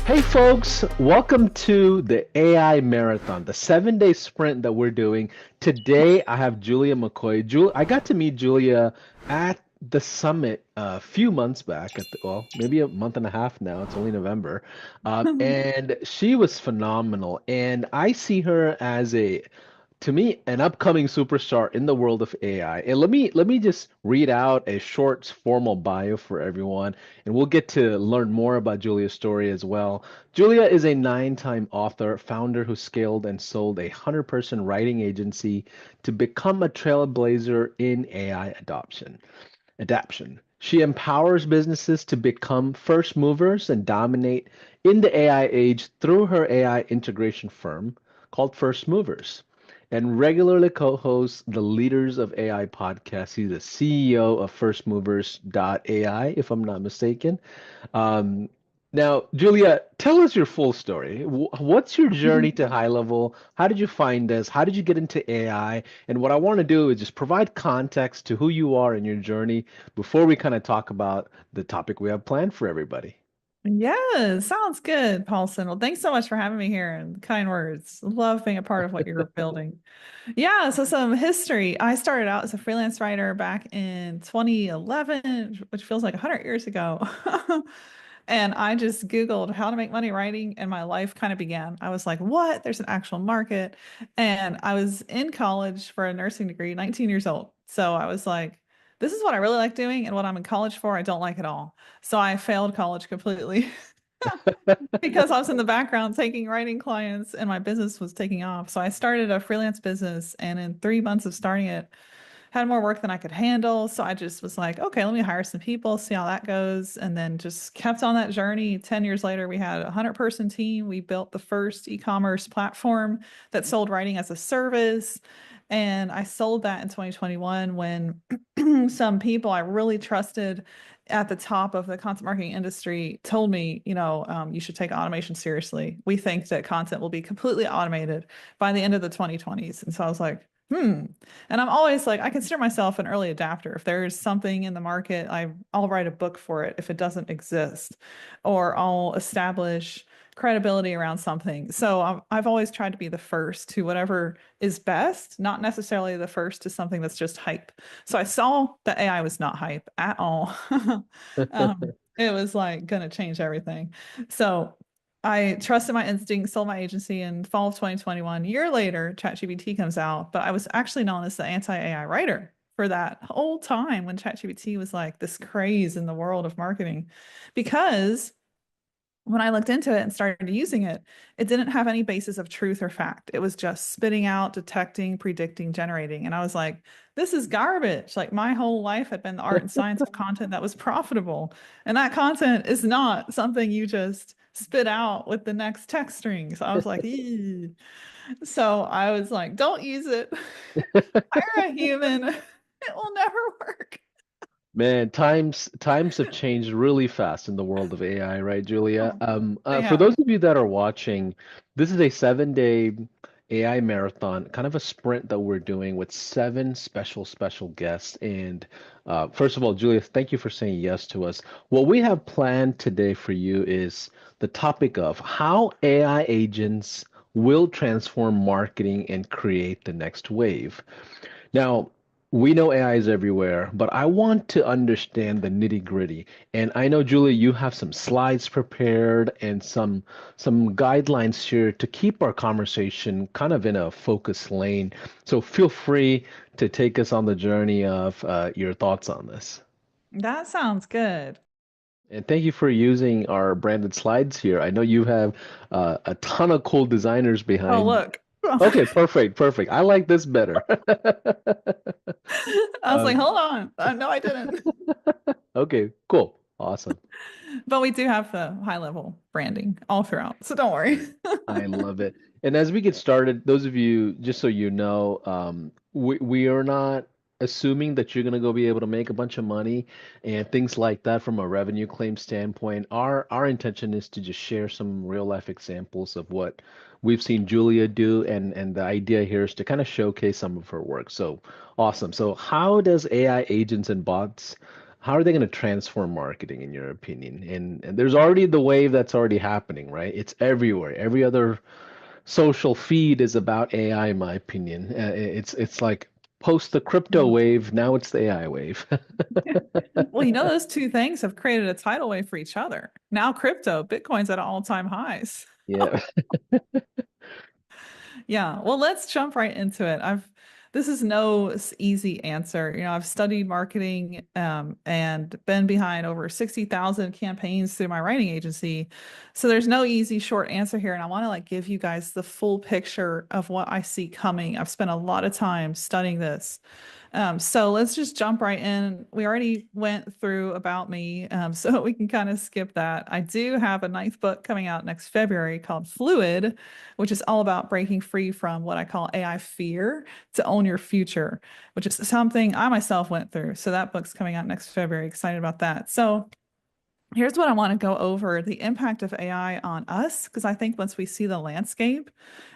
Hey folks, welcome to the AI Marathon, the 7-day sprint that we're doing. Today I have Julia McCoy. I got to meet Julia at the summit a few months back, well, maybe a month and a half now. It's only November. And she was phenomenal. And I see her as to me, an upcoming superstar in the world of AI. And let me just read out a short formal bio for everyone, and we'll get to learn more about Julia's story as well. Julia is a nine-time author, founder who scaled and sold a 100-person writing agency to become a trailblazer in AI adoption. She empowers businesses to become first movers and dominate in the AI age through her AI integration firm called First Movers, and regularly co-hosts the Leaders of AI podcast. He's the CEO of First Movers AI, if I'm not mistaken. Um, Now, Julia, tell us your full story. What's your journey to high level? How did you find this? How did you get into AI? And what I want to do is just provide context to who you are in your journey before we kind of talk about the topic we have planned for everybody. Yeah, sounds good, Paulson. Well, thanks so much for having me here and kind words. Love being a part of what you're building. Yeah, so some history. I started out as a freelance writer back in 2011, which feels like 100 years ago. And I just Googled how to make money writing, and my life kind of began. I was like, what? There's an actual market. And I was in college for a nursing degree, 19 years old. So I was like, this is what I really like doing, and what I'm in college for, I don't like at all. So I failed college completely because I was in the background taking writing clients and my business was taking off. So I started a freelance business, and in 3 months of starting it, had more work than I could handle. So I just was like, okay, let me hire some people, see how that goes. And then just kept on that journey. 10 years later, we had a 100-person team. We built the first e-commerce platform that sold writing as a service. And I sold that in 2021 when some people I really trusted at the top of the content marketing industry told me, you should take automation seriously. We think that content will be completely automated by the end of the 2020s. And so I was like, and I'm always like, I consider myself an early adapter. If there's something in the market, I'll write a book for it if it doesn't exist, or I'll establish credibility around something. So I've always tried to be the first to whatever is best, not necessarily the first to something that's just hype. So I saw that AI was not hype at all. It was like going to change everything. So I trusted my instinct, sold my agency in fall of 2021. A year later, ChatGPT comes out, but I was actually known as the anti-AI writer for that whole time when ChatGPT was like this craze in the world of marketing. Because when I looked into it and started using it, it didn't have any basis of truth or fact. It was just spitting out, detecting, predicting, generating. And I was like, this is garbage. Like my whole life had been the art and science of content that was profitable. And that content is not something you just spit out with the next text string. So I was like, "Ew." So I was like, don't use it. Hire a human. It will never work. Man, times have changed really fast in the world of AI, right, Julia? Oh, they For have. those of you that are watching, this is a 7-day AI marathon, kind of a sprint that we're doing with seven special guests. And first of all, Julia, thank you for saying yes to us. What we have planned today for you is the topic of how AI agents will transform marketing and create the next wave. Now, we know AI is everywhere, but I want to understand the nitty-gritty. And I know, Julie, you have some slides prepared and some guidelines here to keep our conversation kind of in a focus lane. So feel free to take us on the journey of your thoughts on this. That sounds good. And thank you for using our branded slides here. I know you have a ton of cool designers Oh, behind. look. Okay, perfect. I like this better. I was like, Um, hold on. No, I didn't. Okay, cool. Awesome. But we do have the high level branding all throughout. So don't worry. I love it. And as we get started, those of you, just so you know, we are not assuming that you're going to go be able to make a bunch of money and things like that from a revenue claim standpoint. Our intention is to just share some real life examples of what we've seen Julia do, and the idea here is to kind of showcase some of her work. So awesome. So how does AI agents and bots how are they going to transform marketing in your opinion? And there's already the wave that's already happening, right? It's everywhere. Every other social feed is about AI, in my opinion. It's like post the crypto Mhm. wave, now it's the AI wave. Well, those two things have created a tidal wave for each other. Now, crypto, Bitcoin's at all-time highs. Yeah. Yeah, well, let's jump right into it. This is no easy answer. I've studied marketing and been behind over 60,000 campaigns through my writing agency. So there's no easy short answer here. And I want to give you guys the full picture of what I see coming. I've spent a lot of time studying this. So let's just jump right in. We already went through about me, so we can kind of skip that. I do have a ninth book coming out next February called Fluid, which is all about breaking free from what I call AI fear to own your future, which is something I myself went through. So that book's coming out next February. Excited about that. So here's what I want to go over the impact of AI on us, because I think once we see the landscape,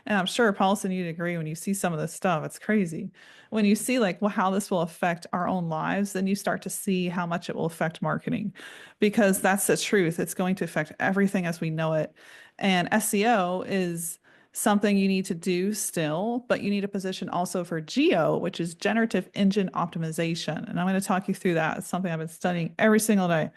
and I'm sure Paulson, you'd agree when you see some of this stuff, it's crazy. When you see how this will affect our own lives, then you start to see how much it will affect marketing, because that's the truth. It's going to affect everything as we know it. And SEO is something you need to do still, but you need a position also for GEO, which is generative engine optimization. And I'm going to talk you through that. It's something I've been studying every single day,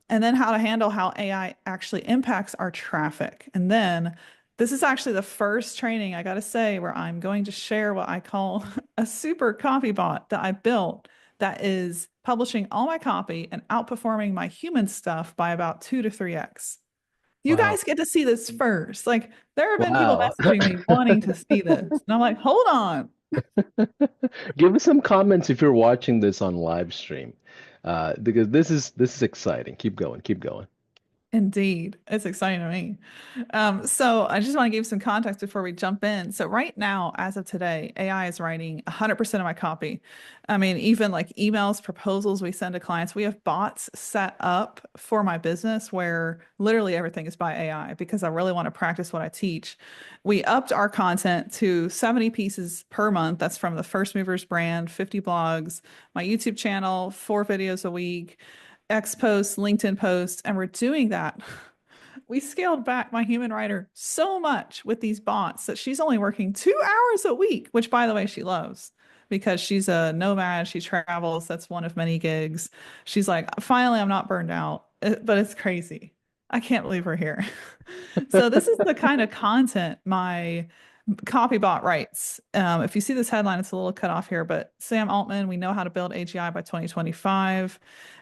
and then how to handle how AI actually impacts our traffic. And then this is actually the first training, I got to say, where I'm going to share what I call a super copy bot that I built that is publishing all my copy and outperforming my human stuff by about 2 to 3x. You Wow. guys get to see this first. There have been people Wow. messaging me wanting to see this. And I'm like, hold on. Give us some comments if you're watching this on live stream, because this is exciting. Keep going, keep going. Indeed. It's exciting to me. So I just want to give some context before we jump in. So right now, as of today, AI is writing 100% of my copy. I mean, even emails, proposals we send to clients, we have bots set up for my business where literally everything is by AI because I really want to practice what I teach. We upped our content to 70 pieces per month. That's from the First Movers brand, 50 blogs, my YouTube channel, 4 videos a week. X posts, LinkedIn posts, and we're doing that. We scaled back my human writer so much with these bots that she's only working 2 hours a week, which by the way, she loves because she's a nomad. She travels. That's one of many gigs. She's like, finally, I'm not burned out, but it's crazy. I can't believe we're here. So this is the kind of content my Copybot writes. If you see this headline, it's a little cut off here, but Sam Altman, we know how to build AGI by 2025.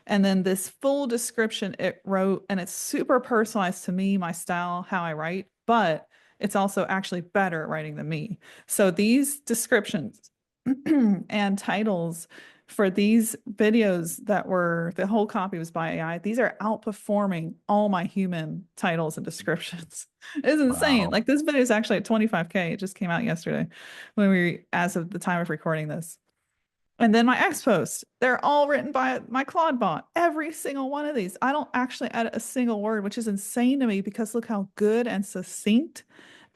And then this full description it wrote, and it's super personalized to me, my style, how I write, but it's also actually better at writing than me. So these descriptions and titles for these videos that were the whole copy was by AI, these are outperforming all my human titles and descriptions. It's insane. Wow. This video is actually at 25K. It just came out yesterday as of the time of recording this. And then my X posts, they're all written by my Claude bot. Every single one of these. I don't actually edit a single word, which is insane to me because look how good and succinct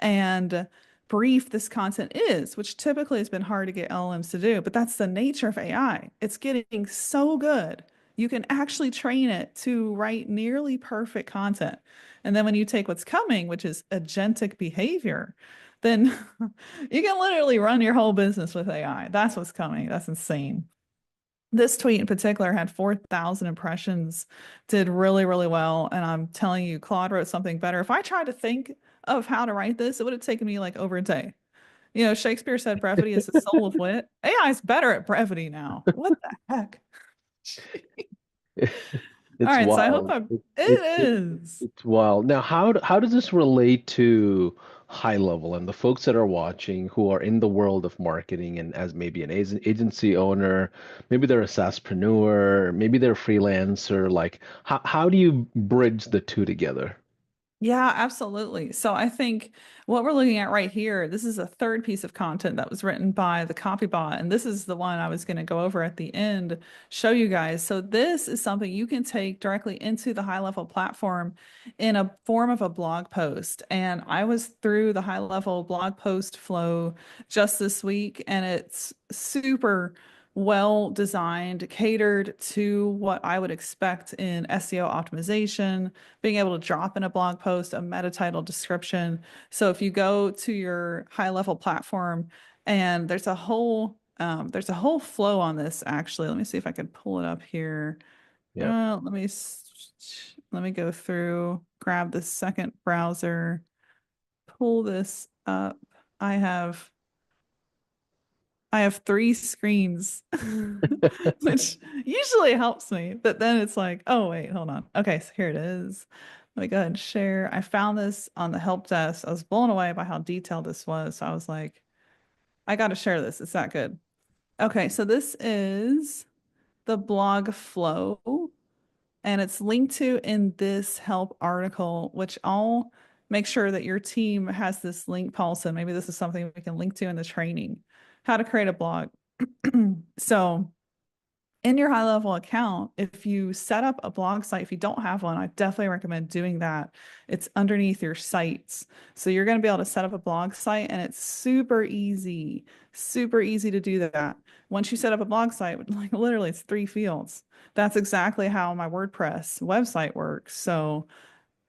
and brief this content is, which typically has been hard to get LLMs to do. But that's the nature of AI. It's getting so good. You can actually train it to write nearly perfect content. And then when you take what's coming, which is agentic behavior, then you can literally run your whole business with AI. That's what's coming. That's insane. This tweet in particular had 4,000 impressions, did really, really well. And I'm telling you, Claude wrote something better. If I tried to think of how to write this, it would have taken me over a day. Shakespeare said brevity is the soul of wit. AI is better at brevity now. What the heck? All It's right, so I hope wild. it is. It's wild. Now, how does this relate to high level and the folks that are watching who are in the world of marketing and as maybe an agency owner, maybe they're a SaaSpreneur, maybe they're a freelancer. Like, how do you bridge the two together? Yeah, absolutely. So I think what we're looking at right here, this is a third piece of content that was written by the copybot, and this is the one I was going to go over at the end, show you guys. So this is something you can take directly into the HighLevel platform in a form of a blog post. And I was through the HighLevel blog post flow just this week, and it's super well designed, catered to what I would expect in SEO optimization, being able to drop in a blog post, a meta title description. So if you go to your high level platform and there's a whole flow on this actually. Let me see if I can pull it up here. Yep. Let me go through, grab the second browser, pull this up. I have I have three screens, which usually helps me, but then it's like, oh wait, hold on. Okay, so here it is. Let me go ahead and share. I found this on the help desk. I was blown away by how detailed this was. So I was like, I got to share this. It's that good. Okay, so this is the blog flow, and it's linked to in this help article, which I'll make sure that your team has this link, Paulson. Maybe this is something we can link to in the training, how to create a blog. So in your high level account, if you set up a blog site, if you don't have one, I definitely recommend doing that. It's underneath your sites. So you're going to be able to set up a blog site and it's super easy to do that. Once you set up a blog site, like literally it's 3 fields. That's exactly how my WordPress website works. So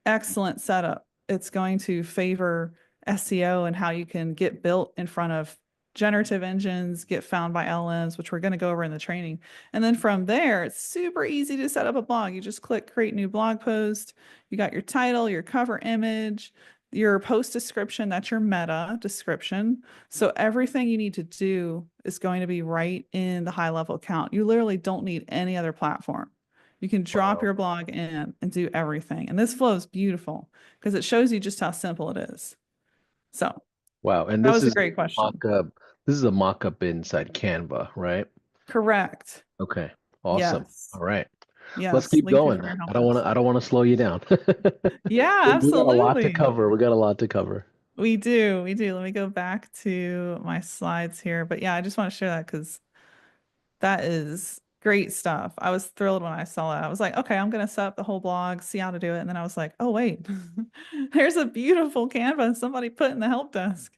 excellent setup. It's going to favor SEO and how you can get built in front of generative engines, get found by LLMs, which we're going to go over in the training. And then from there, it's super easy to set up a blog. You just click create new blog post. You got your title, your cover image, your post description, that's your meta description. So everything you need to do is going to be right in the high level account. You literally don't need any other platform. You can drop Wow. your blog in and do everything. And this flow is beautiful because it shows you just how simple it is. So Wow. And that this was a is great question. mock-up. This is a mock-up inside Canva, right? Correct. Okay. Awesome. Yes. All right. Let's Yes. keep Linked to going. from your I help don't want to desk. I don't want to slow you down. Yeah, We got a lot to absolutely. cover. We got a lot to cover. We do. We do. Let me go back to my slides here. But yeah, I just want to share that because that is great stuff. I was thrilled when I saw it. I was like, okay, I'm going to set up the whole blog, see how to do it. And then I was like, oh, wait, there's a beautiful canvas somebody put in the help desk.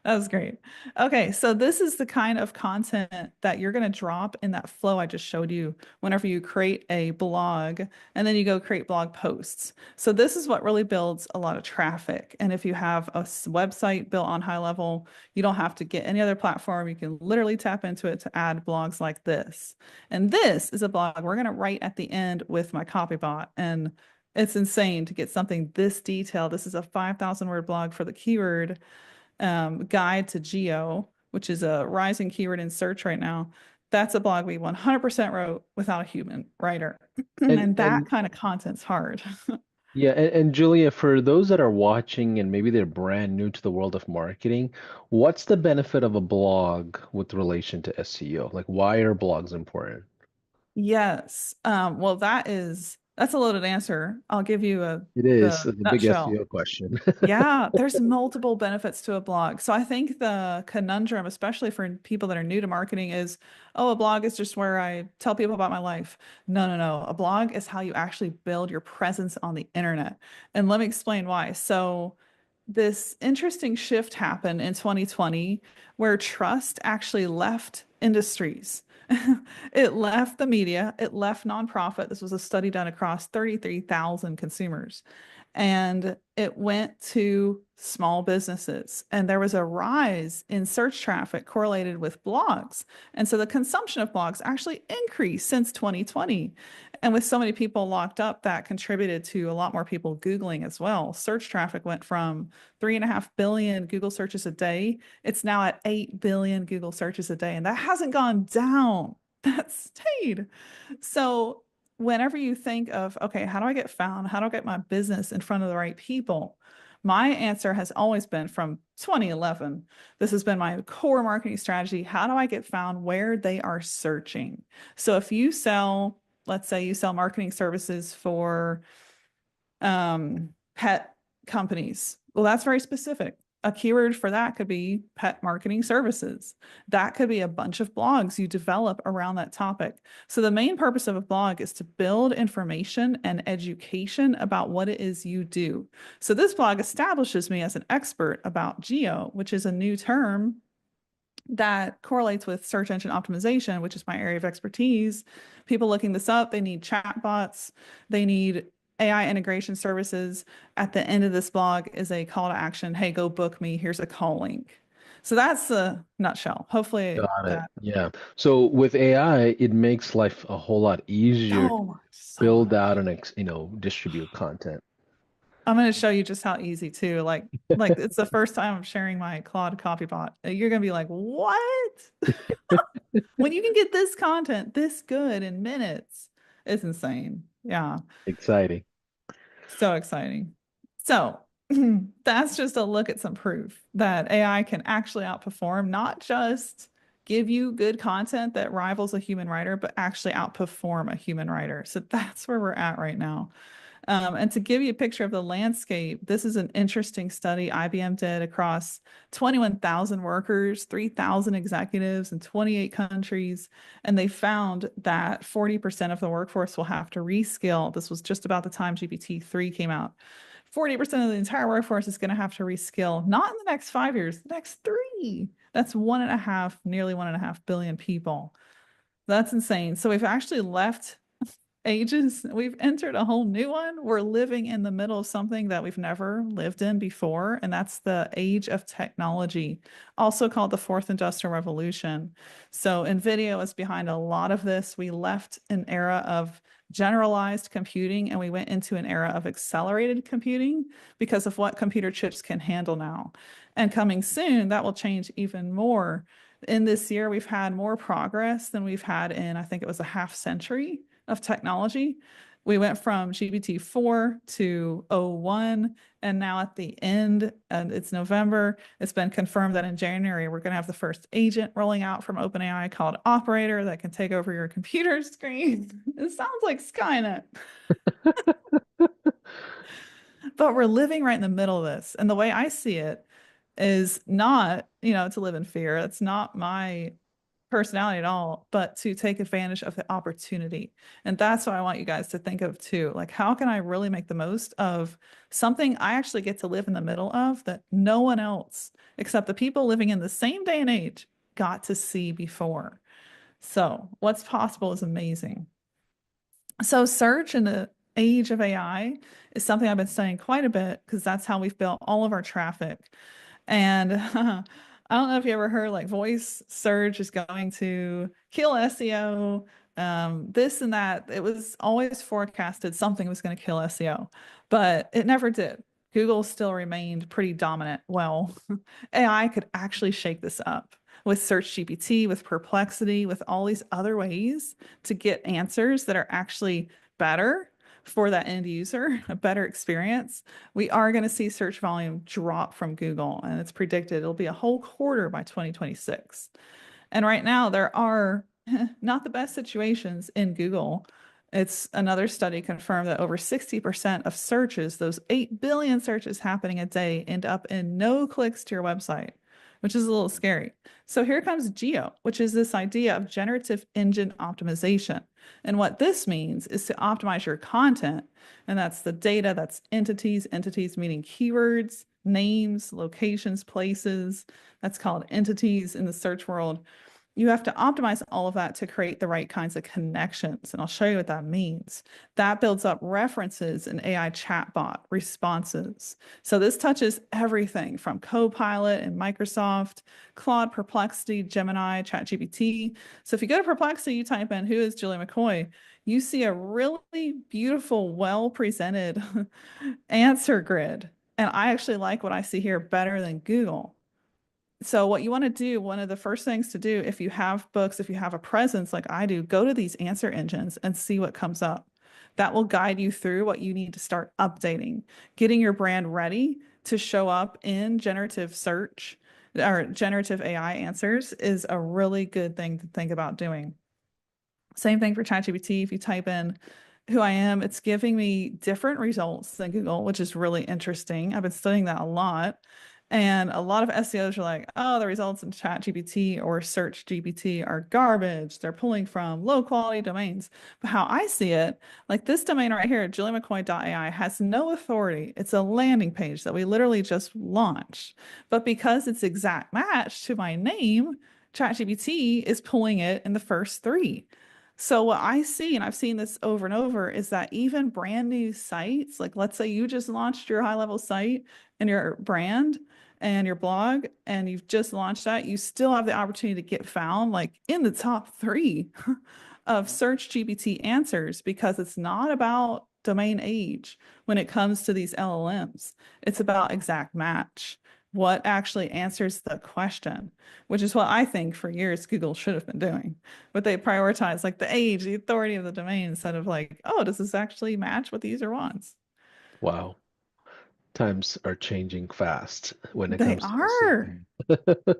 That was great. Okay, so this is the kind of content that you're going to drop in that flow I just showed you whenever you create a blog and then you go create blog posts. So this is what really builds a lot of traffic. And if you have a website built on high level, you don't have to get any other platform. You can literally tap into it to add blogs like this. And this is a blog we're going to write at the end with my copybot. And it's insane to get something this detailed. This is a 5,000 word blog for the keyword guide to GEO, which is a rising keyword in search right now. That's a blog we 100% wrote without a human writer. And And that and kind of content's hard. yeah, and Julia, for those that are watching and maybe they're brand new to the world of marketing, what's the benefit of a blog with relation to SEO? Like, why are blogs important? Yes. Well, that's a loaded answer. I'll give you It is the a big nutshell. SEO question. Yeah, there's multiple benefits to a blog. So I think the conundrum, especially for people that are new to marketing, is, oh, a blog is just where I tell people about my life. No, no, no. A blog is how you actually build your presence on the internet. And let me explain why. So this interesting shift happened in 2020 where trust actually left industries. It left the media, it left nonprofit. This was a study done across 33,000 consumers. And it went to small businesses. And there was a rise in search traffic correlated with blogs. And so the consumption of blogs actually increased since 2020. And with so many people locked up, that contributed to a lot more people Googling as well. Search traffic went from 3.5 billion Google searches a day. It's now at 8 billion Google searches a day. And that hasn't gone down. That stayed. So whenever you think of, okay, how do I get found? How do I get my business in front of the right people? My answer has always been from 2011. This has been my core marketing strategy. How do I get found where they are searching? So if you sell, let's say you sell marketing services for pet companies. Well, that's very specific. A keyword for that could be pet marketing services. That could be a bunch of blogs you develop around that topic. So, the main purpose of a blog is to build information and education about what it is you do. So, this blog establishes me as an expert about GEO, which is a new term that correlates with search engine optimization, which is my area of expertise. People looking this up, they need chatbots, they need AI integration services. At the end of this blog is a call to action. Hey, go book me. Here's a call link. So that's the nutshell. Hopefully Got it. that, Yeah. So with AI, it makes life a whole lot easier to so much, so build much. out and distribute content. I'm going to show you just how easy too. Like it's the first time I'm sharing my Claude copybot. You're going to be like, what? When you can get this content this good in minutes, it's insane. Yeah. Exciting. So exciting. So that's just a look at some proof that AI can actually outperform, not just give you good content that rivals a human writer, but actually outperform a human writer. So that's where we're at right now. And to give you a picture of the landscape, this is an interesting study IBM did across 21,000 workers, 3,000 executives in 28 countries. And they found that 40% of the workforce will have to reskill. This was just about the time GPT-3 came out. 40% of the entire workforce is going to have to reskill, not in the next 5 years, the next three. That's 1.5, nearly 1.5 billion people. That's insane. So we've actually left ages. We've entered a whole new one. We're living in the middle of something that we've never lived in before, and that's the age of technology, also called the fourth industrial revolution. So NVIDIA was behind a lot of this. We left an era of generalized computing and we went into an era of accelerated computing because of what computer chips can handle now. And coming soon, that will change even more. In this year, we've had more progress than we've had in, I think it was a half century of technology. We went from GPT-4 to o1, and now at the end, and it's November, it's been confirmed that in January, we're going to have the first agent rolling out from OpenAI called Operator that can take over your computer screen. It sounds like Skynet. But we're living right in the middle of this. And the way I see it is not, to live in fear. It's not my personality at all, but to take advantage of the opportunity. And that's what I want you guys to think of too. Like, how can I really make the most of something I actually get to live in the middle of that no one else, except the people living in the same day and age, got to see before? So, what's possible is amazing. So, search in the age of AI is something I've been studying quite a bit because that's how we've built all of our traffic. And I don't know if you ever heard like voice search is going to kill SEO, this and that. It was always forecasted something was going to kill SEO, but it never did. Google still remained pretty dominant. Well, AI could actually shake this up with Search GPT, with Perplexity, with all these other ways to get answers that are actually better for that end user, a better experience. We are going to see search volume drop from Google, and it's predicted it'll be a whole quarter by 2026. And right now, there are not the best situations in Google. It's another study confirmed that over 60% of searches, those 8 billion searches happening a day, end up in no clicks to your website, which is a little scary. So here comes GEO, which is this idea of generative engine optimization. And what this means is to optimize your content. And that's the data, that's entities meaning keywords, names, locations, places. That's called entities in the search world. You have to optimize all of that to create the right kinds of connections. And I'll show you what that means. That builds up references in AI chatbot responses. So this touches everything from Copilot and Microsoft, Claude, Perplexity, Gemini, ChatGPT. So if you go to Perplexity, you type in who is Julia McCoy, you see a really beautiful, well-presented answer grid. And I actually like what I see here better than Google. So what you want to do, one of the first things to do, if you have books, if you have a presence like I do, go to these answer engines and see what comes up. That will guide you through what you need to start updating, getting your brand ready to show up in generative search or generative AI answers is a really good thing to think about doing. Same thing for ChatGPT. If you type in who I am, it's giving me different results than Google, which is really interesting. I've been studying that a lot. And a lot of SEOs are like, oh, the results in ChatGPT or Search GPT are garbage. They're pulling from low quality domains. But how I see it, like this domain right here, juliamccoy.ai, has no authority. It's a landing page that we literally just launched. But because it's exact match to my name, ChatGPT is pulling it in the first three. So what I see, and I've seen this over and over, is that even brand new sites, like let's say you just launched your high level site and your brand and your blog, and you've just launched that, you still have the opportunity to get found like in the top three of search GPT answers because it's not about domain age when it comes to these LLMs. It's about exact match. What actually answers the question, which is what I think for years Google should have been doing. But they prioritize like the age, the authority of the domain instead of like, oh, does this actually match what the user wants? Wow. Times are changing fast when it They comes to are. SEO.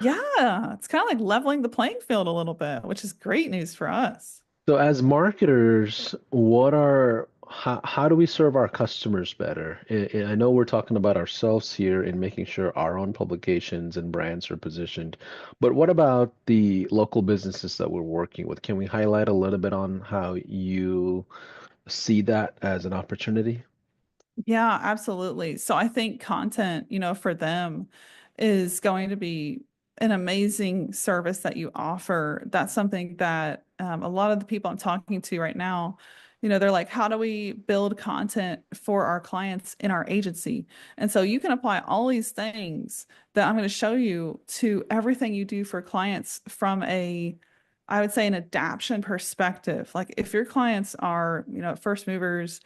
Yeah. It's kind of like leveling the playing field a little bit, which is great news for us. So as marketers, how do we serve our customers better? I know we're talking about ourselves here in making sure our own publications and brands are positioned, but what about the local businesses that we're working with? Can we highlight a little bit on how you see that as an opportunity? Yeah, absolutely. So I think content, for them is going to be an amazing service that you offer. That's something that a lot of the people I'm talking to right now, they're like, how do we build content for our clients in our agency? And so you can apply all these things that I'm going to show you to everything you do for clients from I would say, an adaption perspective. Like if your clients are, first movers,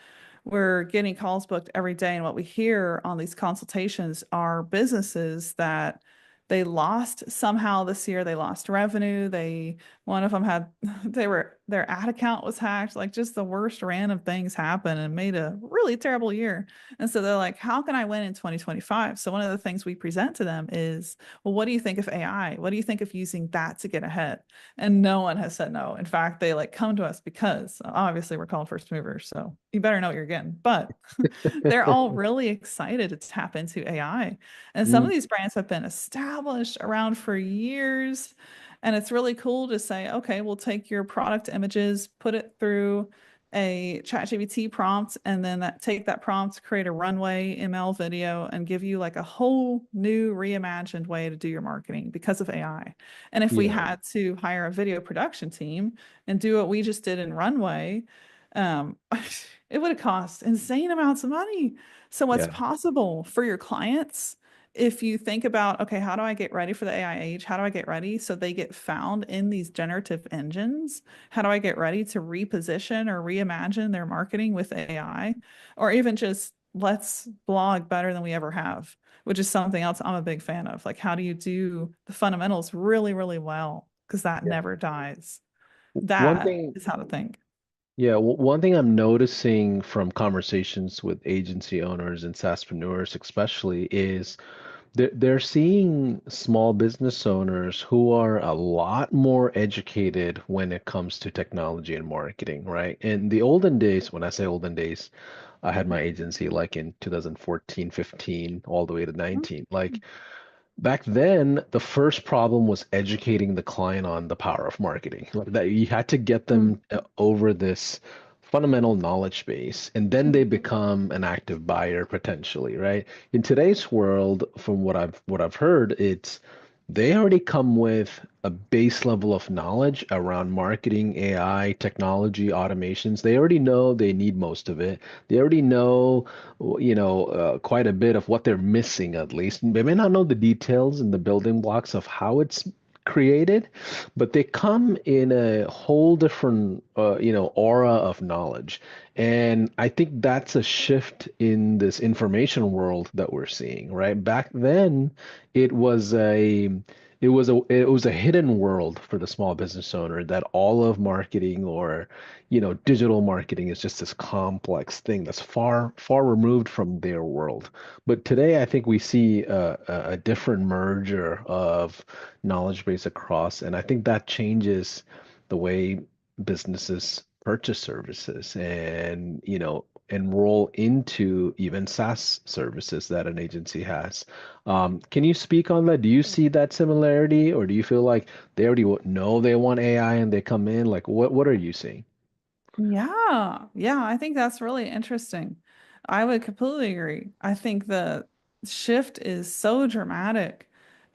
we're getting calls booked every day. And what we hear on these consultations are businesses that they lost somehow this year. They lost revenue. One of them had, their ad account was hacked. Like just the worst random things happened and made a really terrible year. And so they're like, how can I win in 2025? So one of the things we present to them is, well, what do you think of AI? What do you think of using that to get ahead? And no one has said no. In fact, they like come to us because obviously we're called first movers. So you better know what you're getting. But they're all really excited to tap into AI. And some of Mm, these brands have been established around for years. And it's really cool to say, okay, we'll take your product images, put it through a ChatGPT prompt, and then take that prompt, create a runway ML video, and give you like a whole new reimagined way to do your marketing because of AI. And if we yeah, had to hire a video production team and do what we just did in Runway, it would have cost insane amounts of money. So what's yeah, possible for your clients if you think about, okay, how do I get ready for the AI age? How do I get ready so they get found in these generative engines? How do I get ready to reposition or reimagine their marketing with AI? Or even just let's blog better than we ever have, which is something else I'm a big fan of. Like, how do you do the fundamentals really, really well? Because that yeah. never dies. One That thing, is how to think. yeah, one thing I'm noticing from conversations with agency owners and SaaSpreneurs especially is they're seeing small business owners who are a lot more educated when it comes to technology and marketing, right? In the olden days, when I say olden days, I had my agency like in 2014, 15, all the way to 19. Like back then, the first problem was educating the client on the power of marketing. Like that you had to get them over this fundamental knowledge base, and then they become an active buyer potentially, right? In today's world, from what I've heard, it's they already come with a base level of knowledge around marketing, AI, technology, automations. They already know they need most of it. They already know quite a bit of what they're missing at least. They may not know the details and the building blocks of how it's created, but they come in a whole different, aura of knowledge. And I think that's a shift in this information world that we're seeing, right? Back then, it was a it was a hidden world for the small business owner that all of marketing or digital marketing is just this complex thing that's far far removed from their world. But today I think we see a different merger of knowledge base across, and I think that changes the way businesses purchase services and enroll into even SaaS services that an agency has. Can you speak on that? Do you see that similarity, or do you feel like they already know they want AI and they come in? Like, what are you seeing? Yeah, yeah, I think that's really interesting. I would completely agree. I think the shift is so dramatic.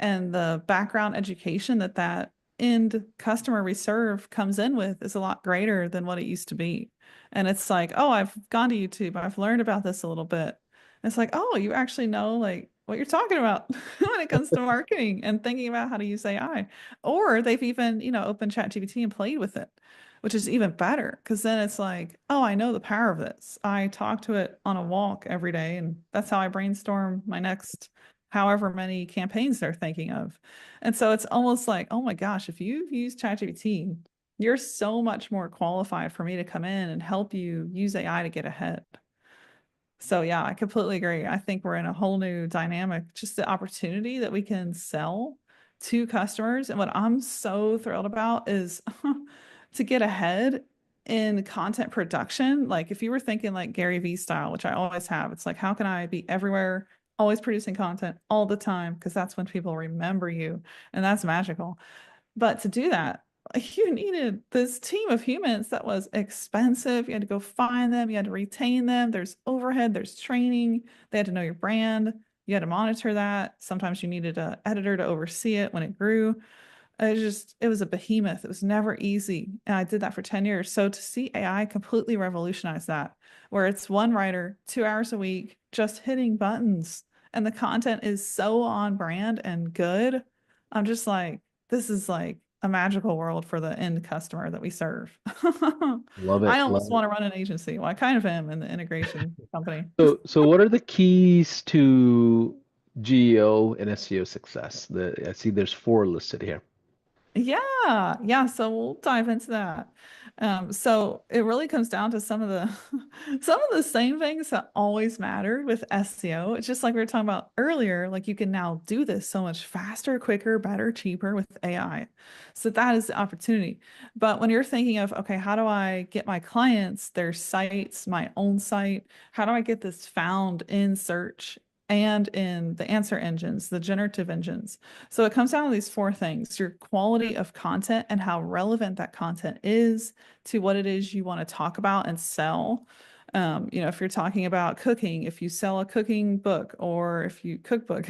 and the background education that that end customer we serve comes in with is a lot greater than what it used to be. And it's like, oh, I've gone to YouTube, I've learned about this a little bit. And it's like, oh, you actually know like what you're talking about when it comes to marketing and thinking about how to use AI. Or they've even, opened ChatGPT and played with it, which is even better because then it's like, oh, I know the power of this. I talk to it on a walk every day, and that's how I brainstorm my next however many campaigns they're thinking of. And so it's almost like, oh my gosh, if you've used ChatGPT, you're so much more qualified for me to come in and help you use AI to get ahead. So yeah, I completely agree. I think we're in a whole new dynamic, just the opportunity that we can sell to customers. And what I'm so thrilled about is to get ahead in content production. Like if you were thinking like Gary Vee style, which I always have, it's like, how can I be everywhere, always producing content all the time? Because that's when people remember you. And that's magical. But to do that, you needed this team of humans that was expensive. You had to go find them, you had to retain them. There's overhead, there's training. They had to know your brand. You had to monitor that. Sometimes you needed an editor to oversee it when it grew. It was a behemoth. It was never easy. And I did that for 10 years. So to see AI completely revolutionize that, where it's one writer, 2 hours a week, just hitting buttons, and the content is so on brand and good. I'm just like, this is like a magical world for the end customer that we serve. Love I it, almost love want it. to run an agency. Well, I kind of am in the integration company. So what are the keys to GEO and SEO success? I see there's four listed here. Yeah, yeah. So we'll dive into that. So it really comes down to some of the some of the same things that always matter with SEO. It's just like we were talking about earlier, like you can now do this so much faster, quicker, better, cheaper with AI. So that is the opportunity. But when you're thinking of, okay, how do I get my clients, their sites, my own site? How do I get this found in search and in the answer engines, the generative engines? So it comes down to these four things: your quality of content and how relevant that content is to what it is you want to talk about and sell. If you're talking about cooking, if you sell a cooking book or if you cookbook,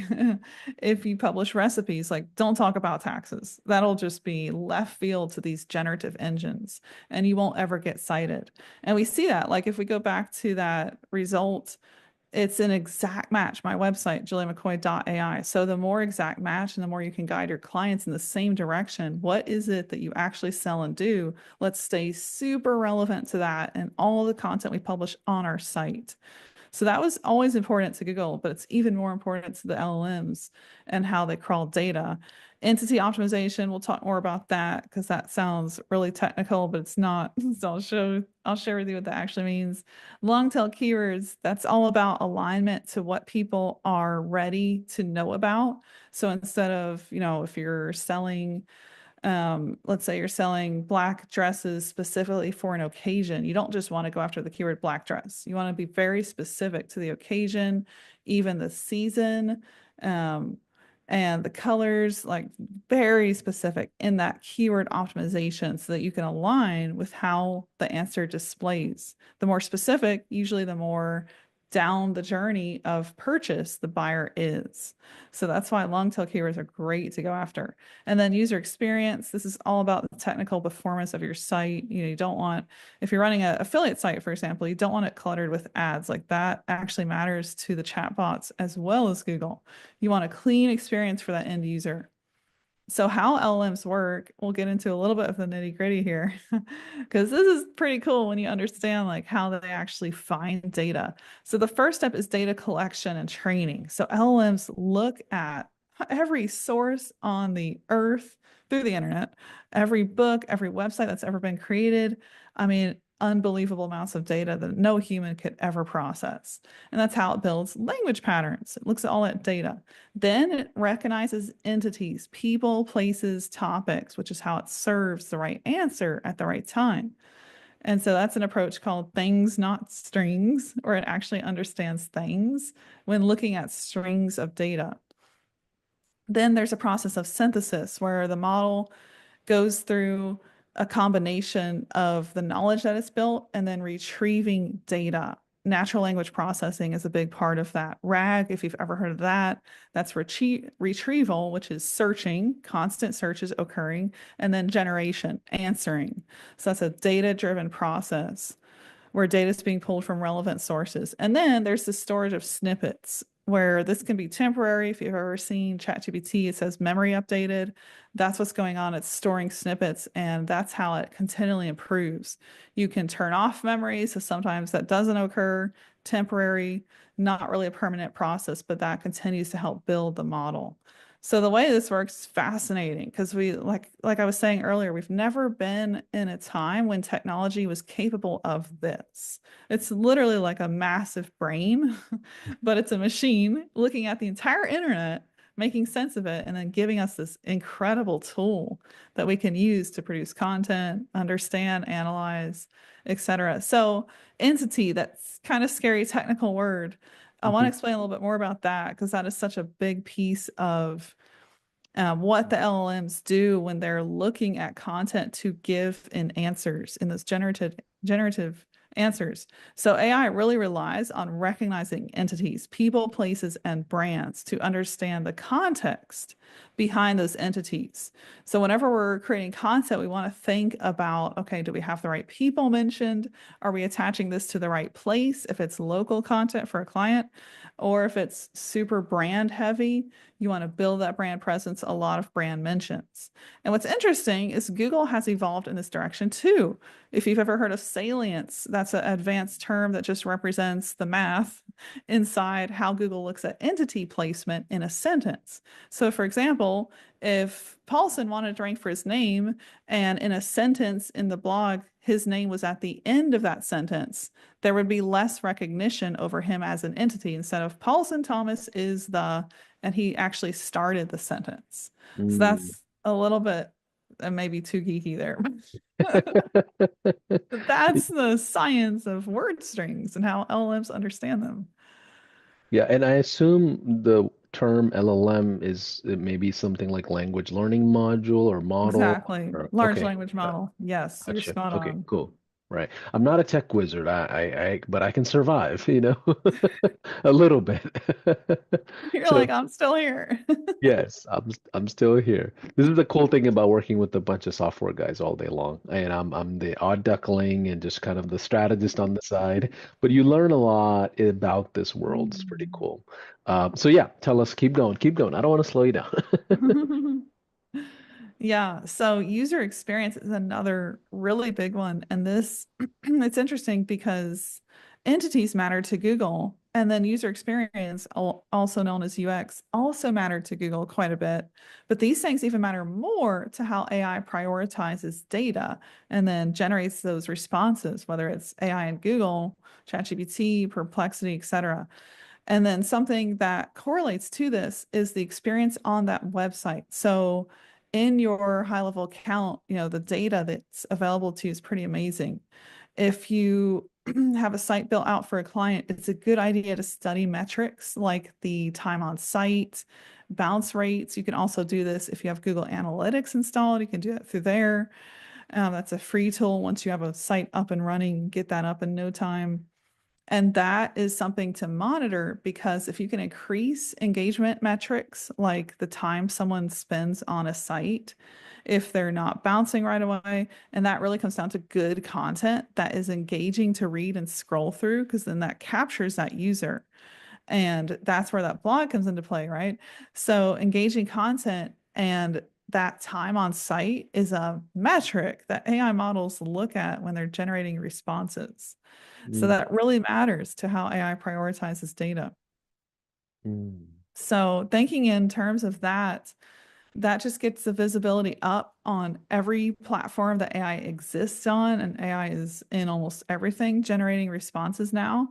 if you publish recipes, like don't talk about taxes. That'll just be left field to these generative engines and you won't ever get cited. And we see that, like if we go back to that result, it's an exact match. My website, juliamccoy.ai. So the more exact match and the more you can guide your clients in the same direction. What is it that you actually sell and do? Let's stay super relevant to that and all the content we publish on our site. So that was always important to Google, but it's even more important to the LLMs and how they crawl data. Entity optimization, we'll talk more about that because that sounds really technical, but it's not. So I'll share with you what that actually means. Long tail keywords, that's all about alignment to what people are ready to know about. So instead of, if you're selling let's say you're selling black dresses specifically for an occasion. You don't just want to go after the keyword black dress. You want to be very specific to the occasion, even the season, um, and the colors, like very specific in that keyword optimization so that you can align with how the answer displays. The more specific, usually the more down the journey of purchase the buyer is. So that's why long tail keywords are great to go after. And then user experience. This is all about the technical performance of your site. You don't want, if you're running an affiliate site, for example, you don't want it cluttered with ads. Like that actually matters to the chatbots as well as Google. You want a clean experience for that end user. So how LLMs work, we'll get into a little bit of the nitty gritty here, because this is pretty cool when you understand like how they actually find data. So the first step is data collection and training. So LLMs look at every source on the earth through the internet, every book, every website that's ever been created. I mean, unbelievable amounts of data that no human could ever process. And that's how it builds language patterns. It looks at all that data. Then it recognizes entities, people, places, topics, which is how it serves the right answer at the right time. And so that's an approach called things, not strings, where it actually understands things when looking at strings of data. Then there's a process of synthesis where the model goes through a combination of the knowledge that it's built and then retrieving data. natural language processing is a big part of that. RAG, if you've ever heard of that, that's retrieval, which is searching, constant searches occurring, and then generation, answering. So that's a data-driven process where data is being pulled from relevant sources. And then there's the storage of snippets, where this can be temporary. If you've ever seen ChatGPT, it says memory updated. That's what's going on. It's storing snippets, and that's how it continually improves. You can turn off memory, so sometimes that doesn't occur, temporary, not really a permanent process, but that continues to help build the model. So the way this works is fascinating because we like I was saying earlier, we've never been in a time when technology was capable of this. It's literally like a massive brain, but it's a machine looking at the entire internet, making sense of it, and then giving us this incredible tool that we can use to produce content, understand, analyze, etc. So entity, that's kind of scary technical word. I want to Mhm. explain a little bit more about that because that is such a big piece of what the LLMs do when they're looking at content to give in answers in those generative answers. So AI really relies on recognizing entities, people, places, and brands to understand the context behind those entities. So whenever we're creating content, we want to think about, okay, do we have the right people mentioned? Are we attaching this to the right place if it's local content for a client? Or if it's super brand heavy, you want to build that brand presence, a lot of brand mentions. And what's interesting is Google has evolved in this direction too. If you've ever heard of salience, that's an advanced term that just represents the math inside how Google looks at entity placement in a sentence. So, for example, if Paulson wanted to rank for his name and in a sentence in the blog, his name was at the end of that sentence, there would be less recognition over him as an entity instead of Paulson Thomas is the, and he actually started the sentence. So Mm. that's a little bit maybe too geeky there. But that's the science of word strings and how LLMs understand them. Yeah, and I assume the term LLM is maybe something like language learning module or model. Exactly. Or Large okay, language model. Yes, you're gotcha. spot Okay, on. cool. Right. I'm not a tech wizard. But I can survive, a little bit. You're So like, I'm still here. yes, I'm still here. This is the cool thing about working with a bunch of software guys all day long. And I'm the odd duckling and just kind of the strategist on the side. But you learn a lot about this world. It's pretty cool. So yeah, tell us, keep going, keep going. I don't want to slow you down. Yeah, so user experience is another really big one. And this, it's interesting because entities matter to Google, and then user experience, also known as UX, also matter to Google quite a bit. But these things even matter more to how AI prioritizes data and then generates those responses, whether it's AI in Google, ChatGPT, Perplexity, etc. And then something that correlates to this is the experience on that website. So in your HighLevel account, the data that's available to you is pretty amazing. If you have a site built out for a client, it's a good idea to study metrics like the time on site, bounce rates. You can also do this if you have Google Analytics installed. You can do that through there. That's a free tool. Once you have a site up and running, get that up in no time. And that is something to monitor because if you can increase engagement metrics, like the time someone spends on a site, if they're not bouncing right away, and that really comes down to good content that is engaging to read and scroll through, because then that captures that user. And that's where that blog comes into play, right? So engaging content and that time on site is a metric that AI models look at when they're generating responses. So Mm, that really matters to how AI prioritizes data. mm, So thinking in terms of that, that just gets the visibility up on every platform that AI exists on, and AI is in almost everything generating responses now.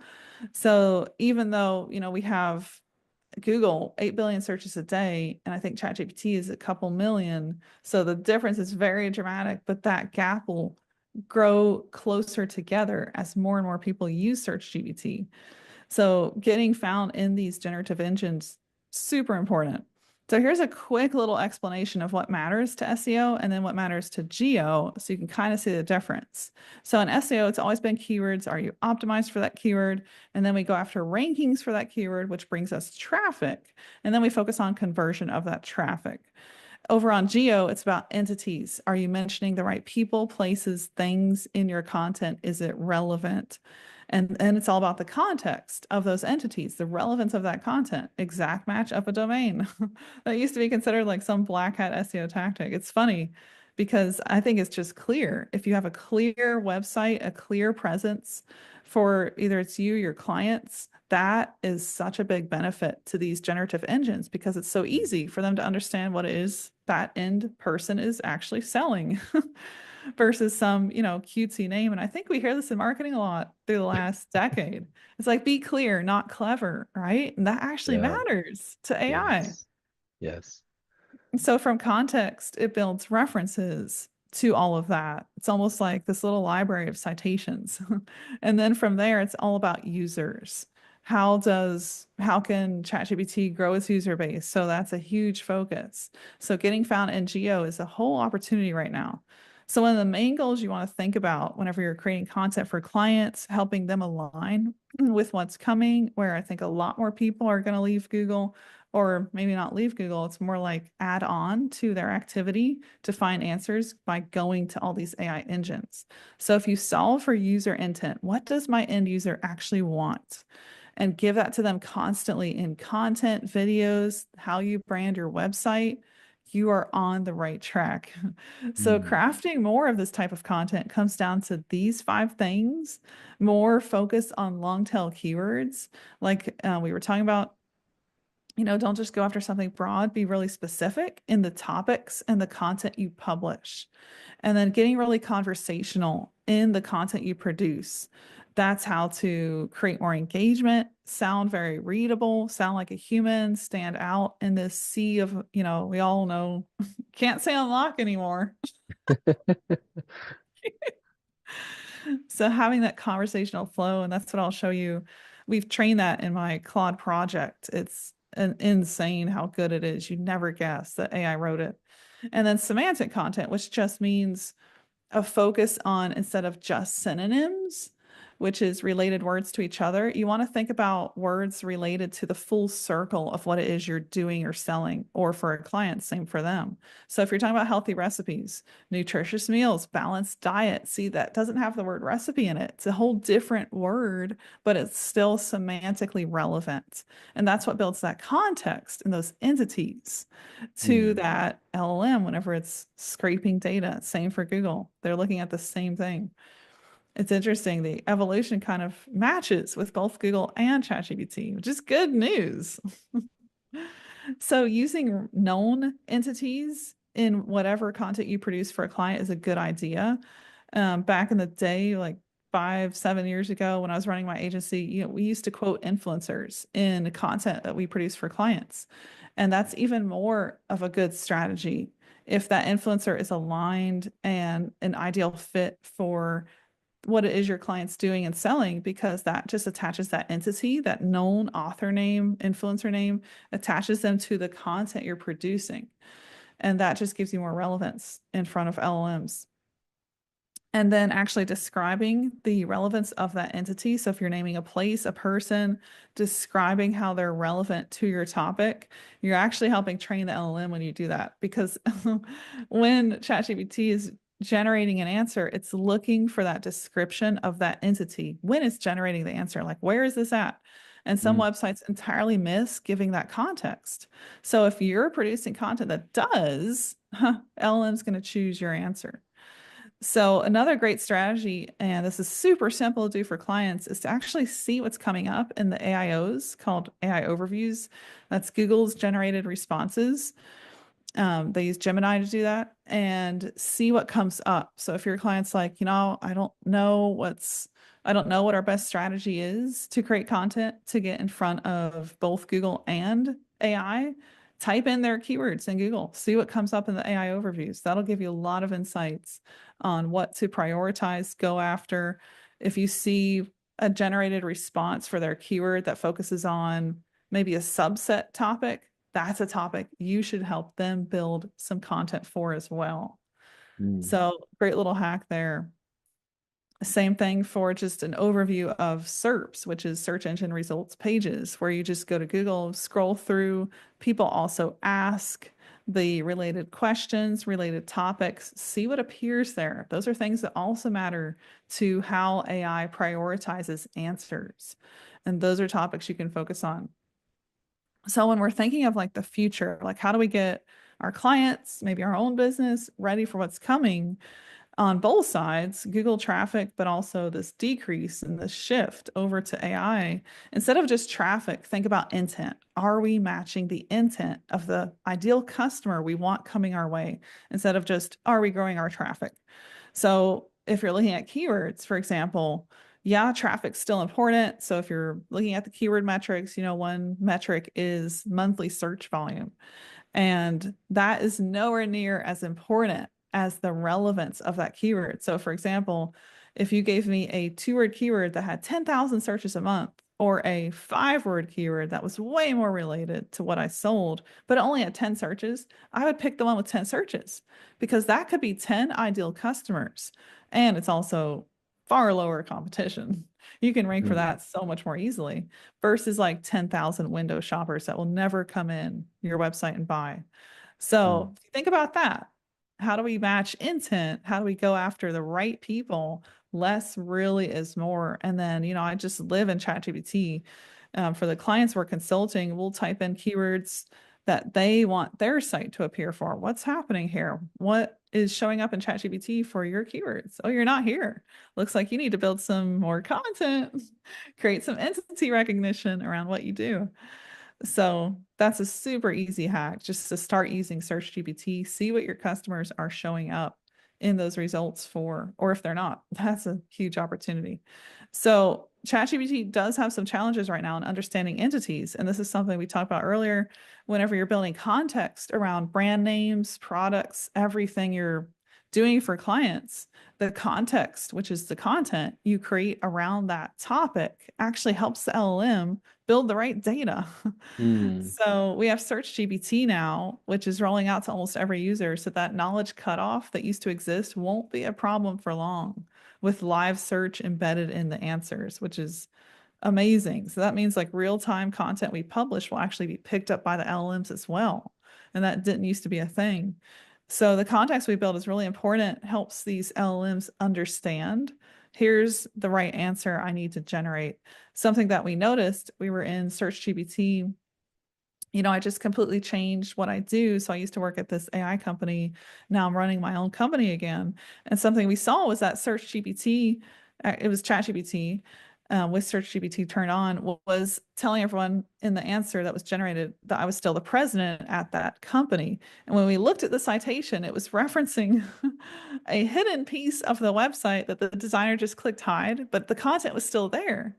So even though, we have Google 8 billion searches a day, and I think ChatGPT is a couple million. So the difference is very dramatic, but that gap will grow closer together as more and more people use SearchGPT. So getting found in these generative engines, super important So here's a quick little explanation of what matters to SEO and then what matters to GEO so you can kind of see the difference. So in SEO, it's always been keywords. Are you optimized for that keyword? And then we go after rankings for that keyword, which brings us traffic. And then we focus on conversion of that traffic. Over on Geo, it's about entities. Are you mentioning the right people, places, things in your content? Is it relevant? And it's all about the context of those entities, the relevance of that content, exact match of a domain. That used to be considered like some black hat SEO tactic. It's funny because I think it's just clear. If you have a clear website, a clear presence for either it's you, your clients, that is such a big benefit to these generative engines because it's so easy for them to understand what it is that end person is actually selling versus some, cutesy name. And I think we hear this in marketing a lot through the last decade. It's like, be clear, not clever, right? And that actually Yeah. matters to AI. Yes. Yes. So from context, it builds references to all of that. It's almost like this little library of citations. And then from there, it's all about users. How can ChatGPT grow its user base? So that's a huge focus. So getting found in Geo is a whole opportunity right now. So one of the main goals you want to think about whenever you're creating content for clients, helping them align with what's coming, where I think a lot more people are going to leave Google or maybe not leave Google. It's more like add on to their activity to find answers by going to all these AI engines. So if you solve for user intent, what does my end user actually want? And give that to them constantly in content, videos, how you brand your website, you are on the right track. So Mm. crafting more of this type of content comes down to these 5 things, more focus on long tail keywords. Like we were talking about, don't just go after something broad, be really specific in the topics and the content you publish. And then getting really conversational in the content you produce. That's how to create more engagement, sound very readable, sound like a human, stand out in this sea of, we all know, can't say unlock anymore. So having that conversational flow, and that's what I'll show you. We've trained that in my Claude project. It's insane how good it is. You'd never guess that AI wrote it. And then semantic content, which just means a focus on instead of just synonyms, which is related words to each other, you want to think about words related to the full circle of what it is you're doing or selling, or for a client, same for them. So if you're talking about healthy recipes, nutritious meals, balanced diet, see, that doesn't have the word recipe in it. It's a whole different word, but it's still semantically relevant. And that's what builds that context and those entities to Mm. that LLM whenever it's scraping data. Same for Google. They're looking at the same thing. It's interesting. The evolution kind of matches with both Google and ChatGPT, which is good news. So using known entities in whatever content you produce for a client is a good idea. Back in the day, like 5, 7 years ago, when I was running my agency, we used to quote influencers in content that we produce for clients. And that's even more of a good strategy if that influencer is aligned and an ideal fit for what it is your client's doing and selling, because that just attaches that entity, that known author name, influencer name, attaches them to the content you're producing. And that just gives you more relevance in front of LLMs. And then actually describing the relevance of that entity. So if you're naming a place, a person, describing how they're relevant to your topic, you're actually helping train the LLM when you do that. Because when ChatGPT is generating an answer, it's looking for that description of that entity when it's generating the answer. Like, where is this at? And some Mm. websites entirely miss giving that context. So if you're producing content that does, LLM's going to choose your answer. So another great strategy, and this is super simple to do for clients, is to actually see what's coming up in the AIOs called AI overviews. That's Google's generated responses. They use Gemini to do that and see what comes up. So if your client's like, I don't know what our best strategy is to create content to get in front of both Google and AI, type in their keywords in Google, see what comes up in the AI overviews. That'll give you a lot of insights on what to prioritize, go after. If you see a generated response for their keyword that focuses on maybe a subset topic, that's a topic you should help them build some content for as well. Mm. So, great little hack there. Same thing for just an overview of SERPs, which is search engine results pages, where you just go to Google, scroll through. People also ask the related questions, related topics, see what appears there. Those are things that also matter to how AI prioritizes answers. And those are topics you can focus on. So when we're thinking of like the future, like how do we get our clients, maybe our own business ready for what's coming? On both sides, Google traffic, but also this decrease and this shift over to AI. Instead of just traffic, think about intent. Are we matching the intent of the ideal customer we want coming our way instead of just are we growing our traffic? So if you're looking at keywords, for example, yeah, traffic's still important. So if you're looking at the keyword metrics, one metric is monthly search volume. And that is nowhere near as important as the relevance of that keyword. So, for example, if you gave me a 2-word keyword that had 10,000 searches a month, or a 5-word keyword that was way more related to what I sold, but only had 10 searches, I would pick the one with 10 searches because that could be 10 ideal customers. And it's also far lower competition. You can rank for Mm. that so much more easily versus like 10,000 window shoppers that will never come in your website and buy. So Mm. think about that. How do we match intent? How do we go after the right people? Less really is more. And then, I just live in ChatGPT. For the clients we're consulting, we'll type in keywords that they want their site to appear for. What's happening here? What is showing up in ChatGPT for your keywords? Oh, you're not here. Looks like you need to build some more content, create some entity recognition around what you do. So that's a super easy hack just to start using Search GPT, see what your customers are showing up in those results for, or if they're not, that's a huge opportunity. So ChatGPT does have some challenges right now in understanding entities. And this is something we talked about earlier. Whenever you're building context around brand names, products, everything you're doing for clients, the context, which is the content you create around that topic, actually helps the LLM build the right data. Mm. So we have Search GPT now, which is rolling out to almost every user. So that knowledge cutoff that used to exist won't be a problem for long with live search embedded in the answers, which is amazing. So that means like real-time content we publish will actually be picked up by the LLMs as well. And that didn't used to be a thing. So the context we build is really important, helps these LLMs understand here's the right answer I need to generate. Something that we noticed, we were in Search GPT. I just completely changed what I do. So I used to work at this AI company. Now I'm running my own company again. And something we saw was that Search GPT, it was Chat GPT, with Search GPT turned on, was telling everyone in the answer that was generated that I was still the president at that company. And when we looked at the citation, it was referencing a hidden piece of the website that the designer just clicked hide, but the content was still there.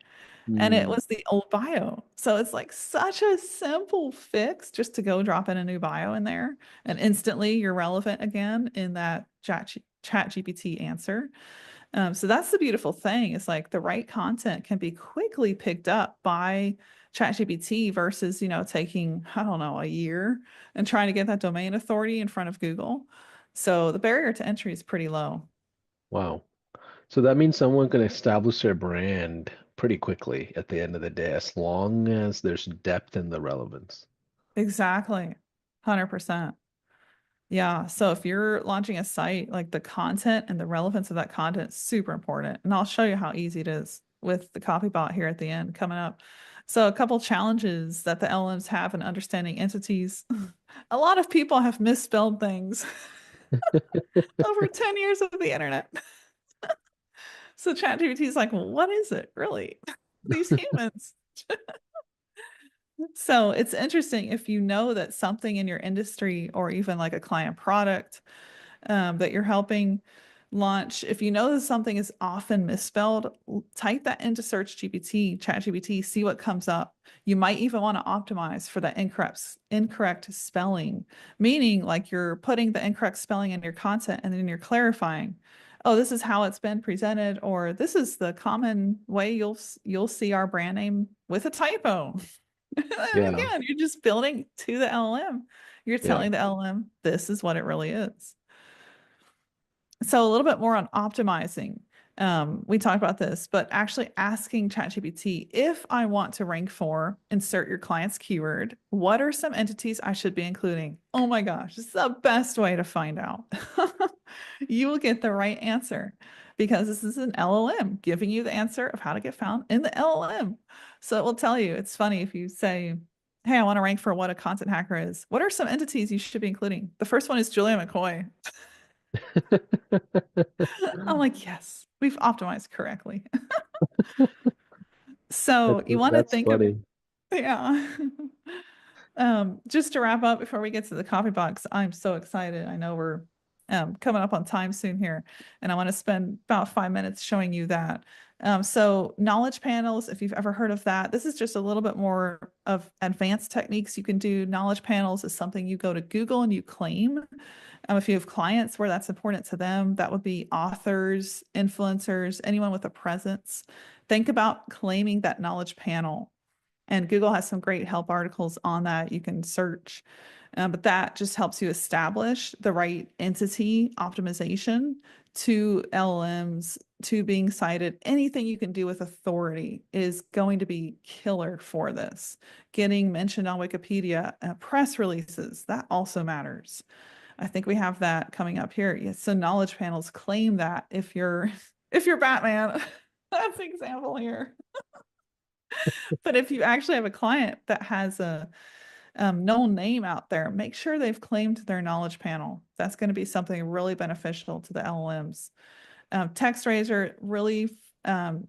And it Mm. was the old bio. So it's like such a simple fix just to go drop in a new bio in there and instantly you're relevant again in that chat GPT answer. So that's the beautiful thing. It's like the right content can be quickly picked up by ChatGPT versus, taking, I don't know, a year and trying to get that domain authority in front of Google. So the barrier to entry is pretty low. Wow. So that means someone can establish their brand pretty quickly at the end of the day, as long as there's depth in the relevance. Exactly. 100%. Yeah. So if you're launching a site, like the content and the relevance of that content is super important. And I'll show you how easy it is with the copybot here at the end coming up. So a couple challenges that the LMs have in understanding entities. A lot of people have misspelled things over 10 years of the internet. So ChatGPT is like, well, what is it really? These humans. So it's interesting if you know that something in your industry or even like a client product that you're helping launch, if you know that something is often misspelled, type that into Search GPT, Chat GPT, see what comes up. You might even want to optimize for that incorrect spelling, meaning like you're putting the incorrect spelling in your content and then you're clarifying, oh, this is how it's been presented, or this is the common way you'll see our brand name with a typo. Yeah. Again, you're just building to the LLM. You're Yeah. telling the LLM this is what it really is. So a little bit more on optimizing. We talked about this, but actually asking ChatGPT, if I want to rank for, insert your client's keyword, what are some entities I should be including? Oh my gosh, this is the best way to find out. You will get the right answer because this is an LLM giving you the answer of how to get found in the LLM. So it will tell you. It's funny if you say, hey, I want to rank for what a content hacker is. What are some entities you should be including? The first one is Julia McCoy. I'm like, yes, we've optimized correctly. So you want to That's think of, funny. yeah. Just to wrap up before we get to the coffee box, I'm so excited. I know we're coming up on time soon here, and I want to spend about 5 minutes showing you that. So knowledge panels, if you've ever heard of that, this is just a little bit more of advanced techniques you can do. Knowledge panels is something you go to Google and you claim. If you have clients where that's important to them, that would be authors, influencers, anyone with a presence. Think about claiming that knowledge panel. And Google has some great help articles on that you can search. But that just helps you establish the right entity optimization to LLMs, to being cited. Anything you can do with authority is going to be killer for this. Getting mentioned on Wikipedia, press releases, that also matters. I think we have that coming up here. Yes, so knowledge panels claim that if you're if you're Batman, that's the example here. But if you actually have a client that has a known name out there, make sure they've claimed their knowledge panel. That's going to be something really beneficial to the LLMs. TextRaiser, really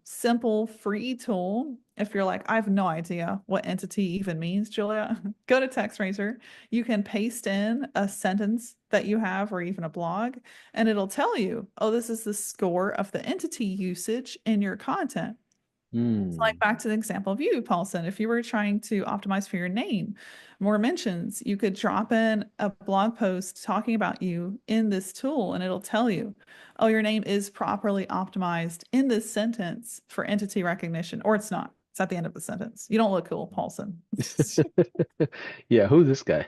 simple, free tool. If you're like, I have no idea what entity even means, Julia, go to TextRaiser. You can paste in a sentence that you have or even a blog, and it'll tell you, oh, this is the score of the entity usage in your content. It's like Hmm. back to the example of you, Paulson. If you were trying to optimize for your name, more mentions, you could drop in a blog post talking about you in this tool and it'll tell you, oh, your name is properly optimized in this sentence for entity recognition, or it's not. It's at the end of the sentence. You don't look cool, Paulson. Yeah, who's this guy?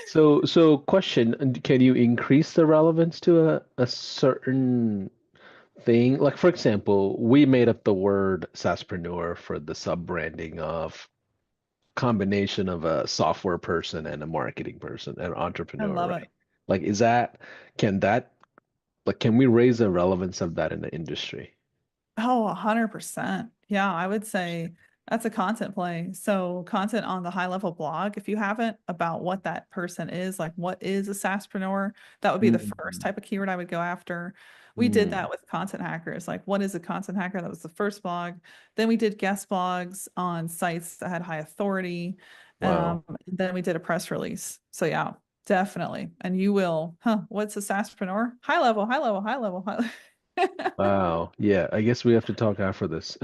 So question, can you increase the relevance to a certain thing? Like for example, we made up the word SaaSpreneur for the sub-branding of combination of a software person and a marketing person, an I entrepreneur, love it. right? Like is that can that like can we raise the relevance of that in the industry? Oh, 100%. Yeah, I would say that's a content play. So, content on the high level blog, if you haven't, about what that person is, like what is a SaaSpreneur, that would be the first Mm, type of keyword I would go after. We did mm, that with content hackers. Like, what is a content hacker? That was the first blog. Then we did guest blogs on sites that had high authority. wow. Then we did a press release. So, yeah, definitely. And you will, what's a SaaSpreneur? High level, high level, high level, high level. Wow. Yeah, I guess we have to talk after this.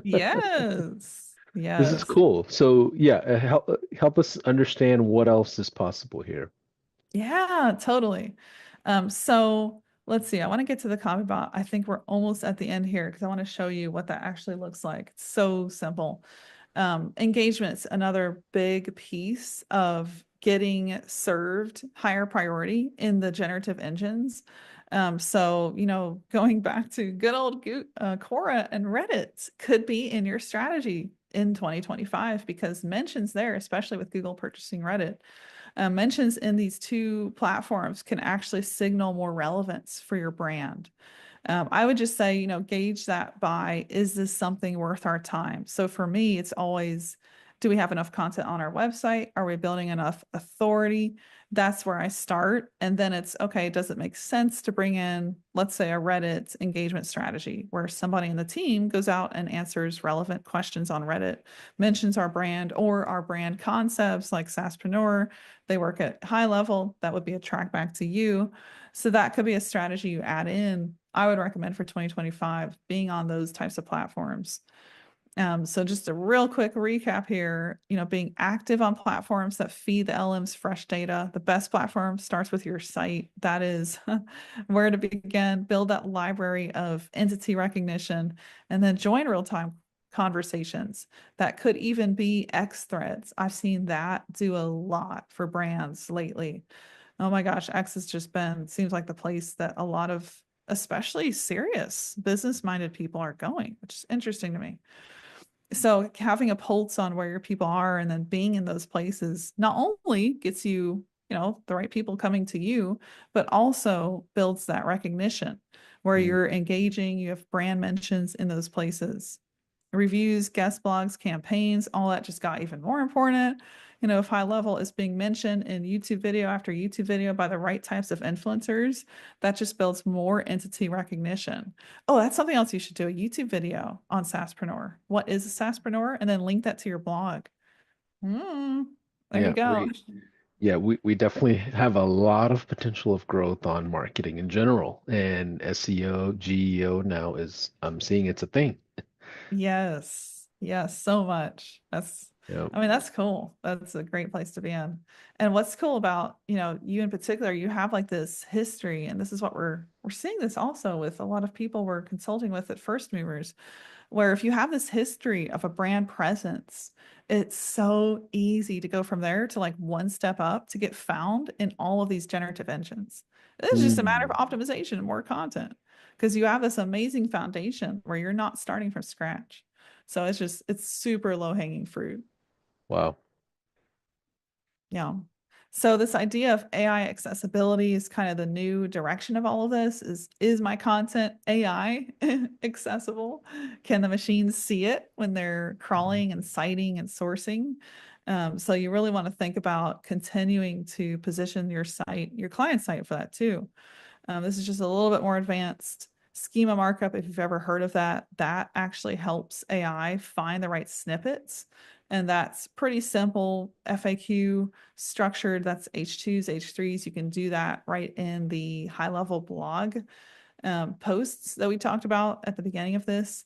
Yes. This is Yes. cool. So yeah, help us understand what else is possible here. Yeah, totally. So let's see. I want to get to the copy bot. I think we're almost at the end here because I want to show you what that actually looks like. It's so simple. Engagement's another big piece of getting served higher priority in the generative engines. So, going back to good old Quora and Reddit could be in your strategy in 2025 because mentions there, especially with Google purchasing Reddit, mentions in these two platforms can actually signal more relevance for your brand. I would just say, gauge that by, is this something worth our time? So for me, it's always, do we have enough content on our website? Are we building enough authority? That's where I start. And then it's, okay, does it make sense to bring in, let's say, a Reddit engagement strategy where somebody in the team goes out and answers relevant questions on Reddit, mentions our brand or our brand concepts like SaaSpreneur. They work at HighLevel. That would be a track back to you. So that could be a strategy you add in. I would recommend for 2025 being on those types of platforms. So just a real quick recap here, being active on platforms that feed the LM's fresh data. The best platform starts with your site. That is where to begin. Build that library of entity recognition and then join real-time conversations that could even be X threads. I've seen that do a lot for brands lately. Oh my gosh, X has just been, seems like the place that a lot of especially serious business-minded people are going, which is interesting to me. So having a pulse on where your people are and then being in those places not only gets you, the right people coming to you, but also builds that recognition where Mm. you're engaging, you have brand mentions in those places. Reviews, guest blogs, campaigns, all that just got even more important. If HighLevel is being mentioned in YouTube video after YouTube video by the right types of influencers, that just builds more entity recognition. Oh, that's something else you should do, a YouTube video on SaaSpreneur. What is a SaaSpreneur? And then link that to your blog. There you Yeah, go. we definitely have a lot of potential of growth on marketing in general, and SEO, GEO now is I'm seeing it's a thing. Yes. Yes, so much. Yeah. I mean, that's cool. That's a great place to be in. And what's cool about, you in particular, you have like this history, and this is what we're seeing this also with a lot of people we're consulting with at First Movers, where if you have this history of a brand presence, it's so easy to go from there to like one step up to get found in all of these generative engines. It's just a matter of Mm. optimization and more content because you have this amazing foundation where you're not starting from scratch. So it's super low hanging fruit. Wow. Yeah. So this idea of AI accessibility is kind of the new direction of all of this. Is my content AI accessible? Can the machines see it when they're crawling and citing and sourcing? So you really want to think about continuing to position your site, your client site for that too. This is just a little bit more advanced schema markup. If you've ever heard of that, that actually helps AI find the right snippets. And that's pretty simple FAQ structured. That's H2s, H3s. You can do that right in the HighLevel blog posts that we talked about at the beginning of this.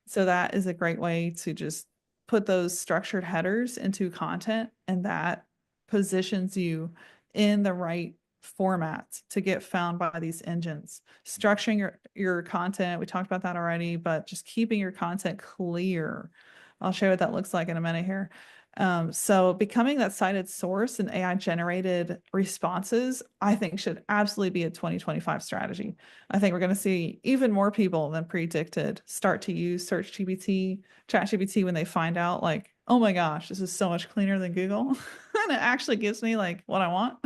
So that is a great way to just put those structured headers into content, and that positions you in the right format to get found by these engines. Structuring your content, we talked about that already, but just keeping your content clear. I'll show you what that looks like in a minute here. So becoming that cited source and AI generated responses, I think should absolutely be a 2025 strategy. I think we're going to see even more people than predicted start to use SearchGPT, ChatGPT when they find out like, oh my gosh, this is so much cleaner than Google. And it actually gives me like what I want.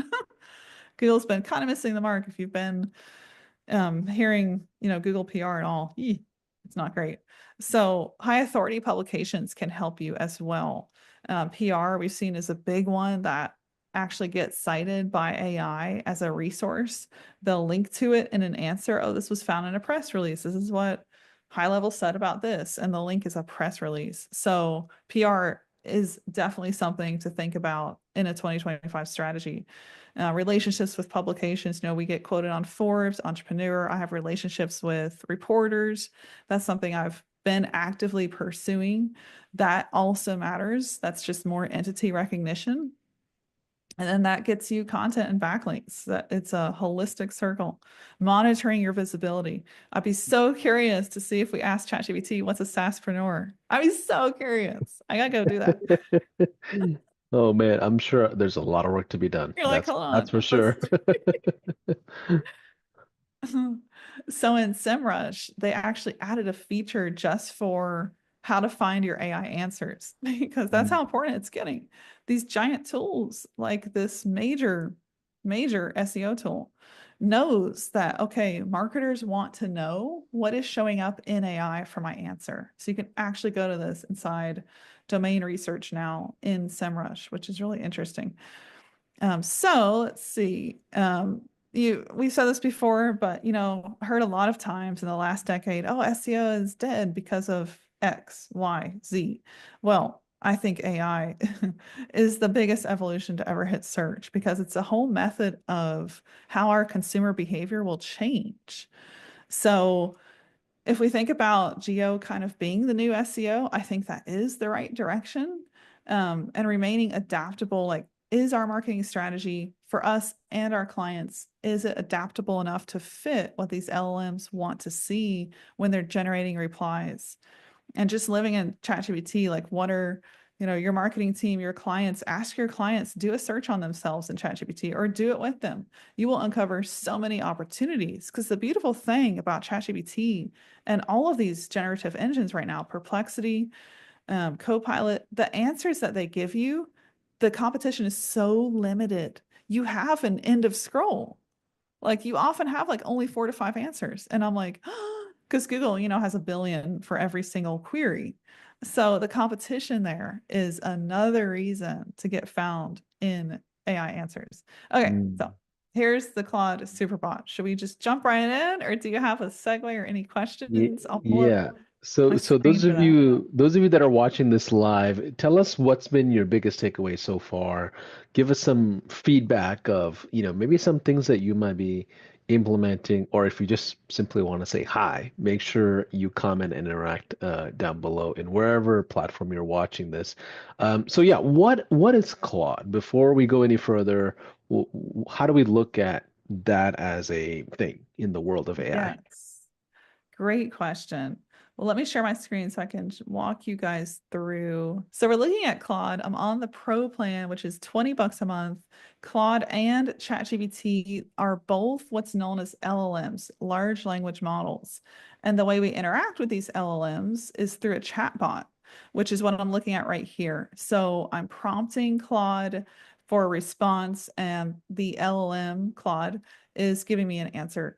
Google's been kind of missing the mark if you've been hearing, Google PR and all. It's not great. So high authority publications can help you as well. PR we've seen is a big one that actually gets cited by AI as a resource. They'll link to it in an answer. Oh, this was found in a press release. This is what HighLevel said about this. And the link is a press release. So PR is definitely something to think about in a 2025 strategy. Relationships with publications, we get quoted on Forbes, Entrepreneur. I have relationships with reporters. That's something I've been actively pursuing. That also matters. That's just more entity recognition. And then that gets you content and backlinks. That it's a holistic circle. Monitoring your visibility. I'd be so curious to see if we ask ChatGPT, what's a SaaSpreneur? I'd be so curious. I gotta go do that. Oh man, I'm sure there's a lot of work to be done. You're like, That's hold for on, let's sure. So in SEMrush, they actually added a feature just for how to find your AI answers because that's how important it's getting. These giant tools like this major SEO tool knows that, okay, marketers want to know what is showing up in AI for my answer. So you can actually go to this inside domain research now in SEMrush, which is really interesting. So let's see. We've said this before, but heard a lot of times in the last decade, oh, SEO is dead because of X, Y, Z. Well, I think AI is the biggest evolution to ever hit search because it's a whole method of how our consumer behavior will change. So if we think about geo kind of being the new SEO, I think that is the right direction. And remaining adaptable, like, is our marketing strategy for us and our clients, is it adaptable enough to fit what these LLMs want to see when they're generating replies? And just living in ChatGPT, like what are, your marketing team, your clients, ask your clients, do a search on themselves in ChatGPT or do it with them. You will uncover so many opportunities because the beautiful thing about ChatGPT and all of these generative engines right now, Perplexity, Copilot, the answers that they give you, the competition is so limited. You have an end of scroll. Like you often have like only 4 to 5 answers. And I'm like, because Google, has a billion for every single query. So the competition there is another reason to get found in AI answers. Okay, so Mm. here's the Claude Superbot. Should we just jump right in, or do you have a segue or any questions? I'll pull up Yeah. So my so screen for that. those of you that are watching this live, tell us what's been your biggest takeaway so far. Give us some feedback of, maybe some things that you might be implementing, or if you just simply want to say hi, make sure you comment and interact down below in wherever platform you're watching this. So yeah, what is Claude? Before we go any further, how do we look at that as a thing in the world of AI? Yes. Great question. Well, let me share my screen so I can walk you guys through. So we're looking at Claude. I'm on the Pro plan, which is 20 bucks a month. Claude and ChatGPT are both what's known as LLMs, large language models. And the way we interact with these LLMs is through a chatbot, which is what I'm looking at right here. So I'm prompting Claude for a response, and the LLM, Claude, is giving me an answer.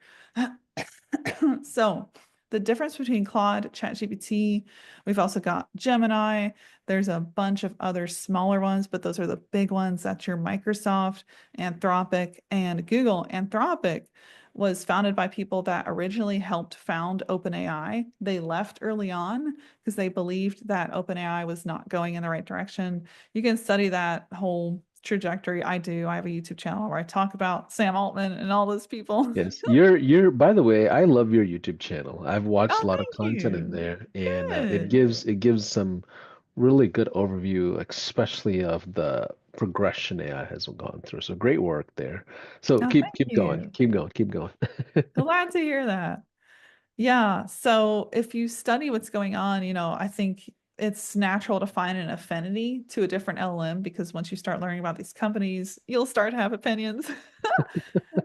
So the difference between Claude, ChatGPT, we've also got Gemini. There's a bunch of other smaller ones, but those are the big ones. That's your Microsoft, Anthropic, and Google. Anthropic was founded by people that originally helped found OpenAI. They left early on because they believed that OpenAI was not going in the right direction. You can study that whole trajectory. I do. I have a YouTube channel where I talk about Sam Altman and all those people. Yes, you're by the way, I love your YouTube channel. I've watched a Oh, lot of thank content in you. there and it Good. gives some really good overview, especially of the progression AI has gone through. So great work there. So Oh, keep thank keep going. you. Keep going. Keep going. Glad to hear that. Yeah. So if you study what's going on, I think it's natural to find an affinity to a different LLM because once you start learning about these companies, you'll start to have opinions.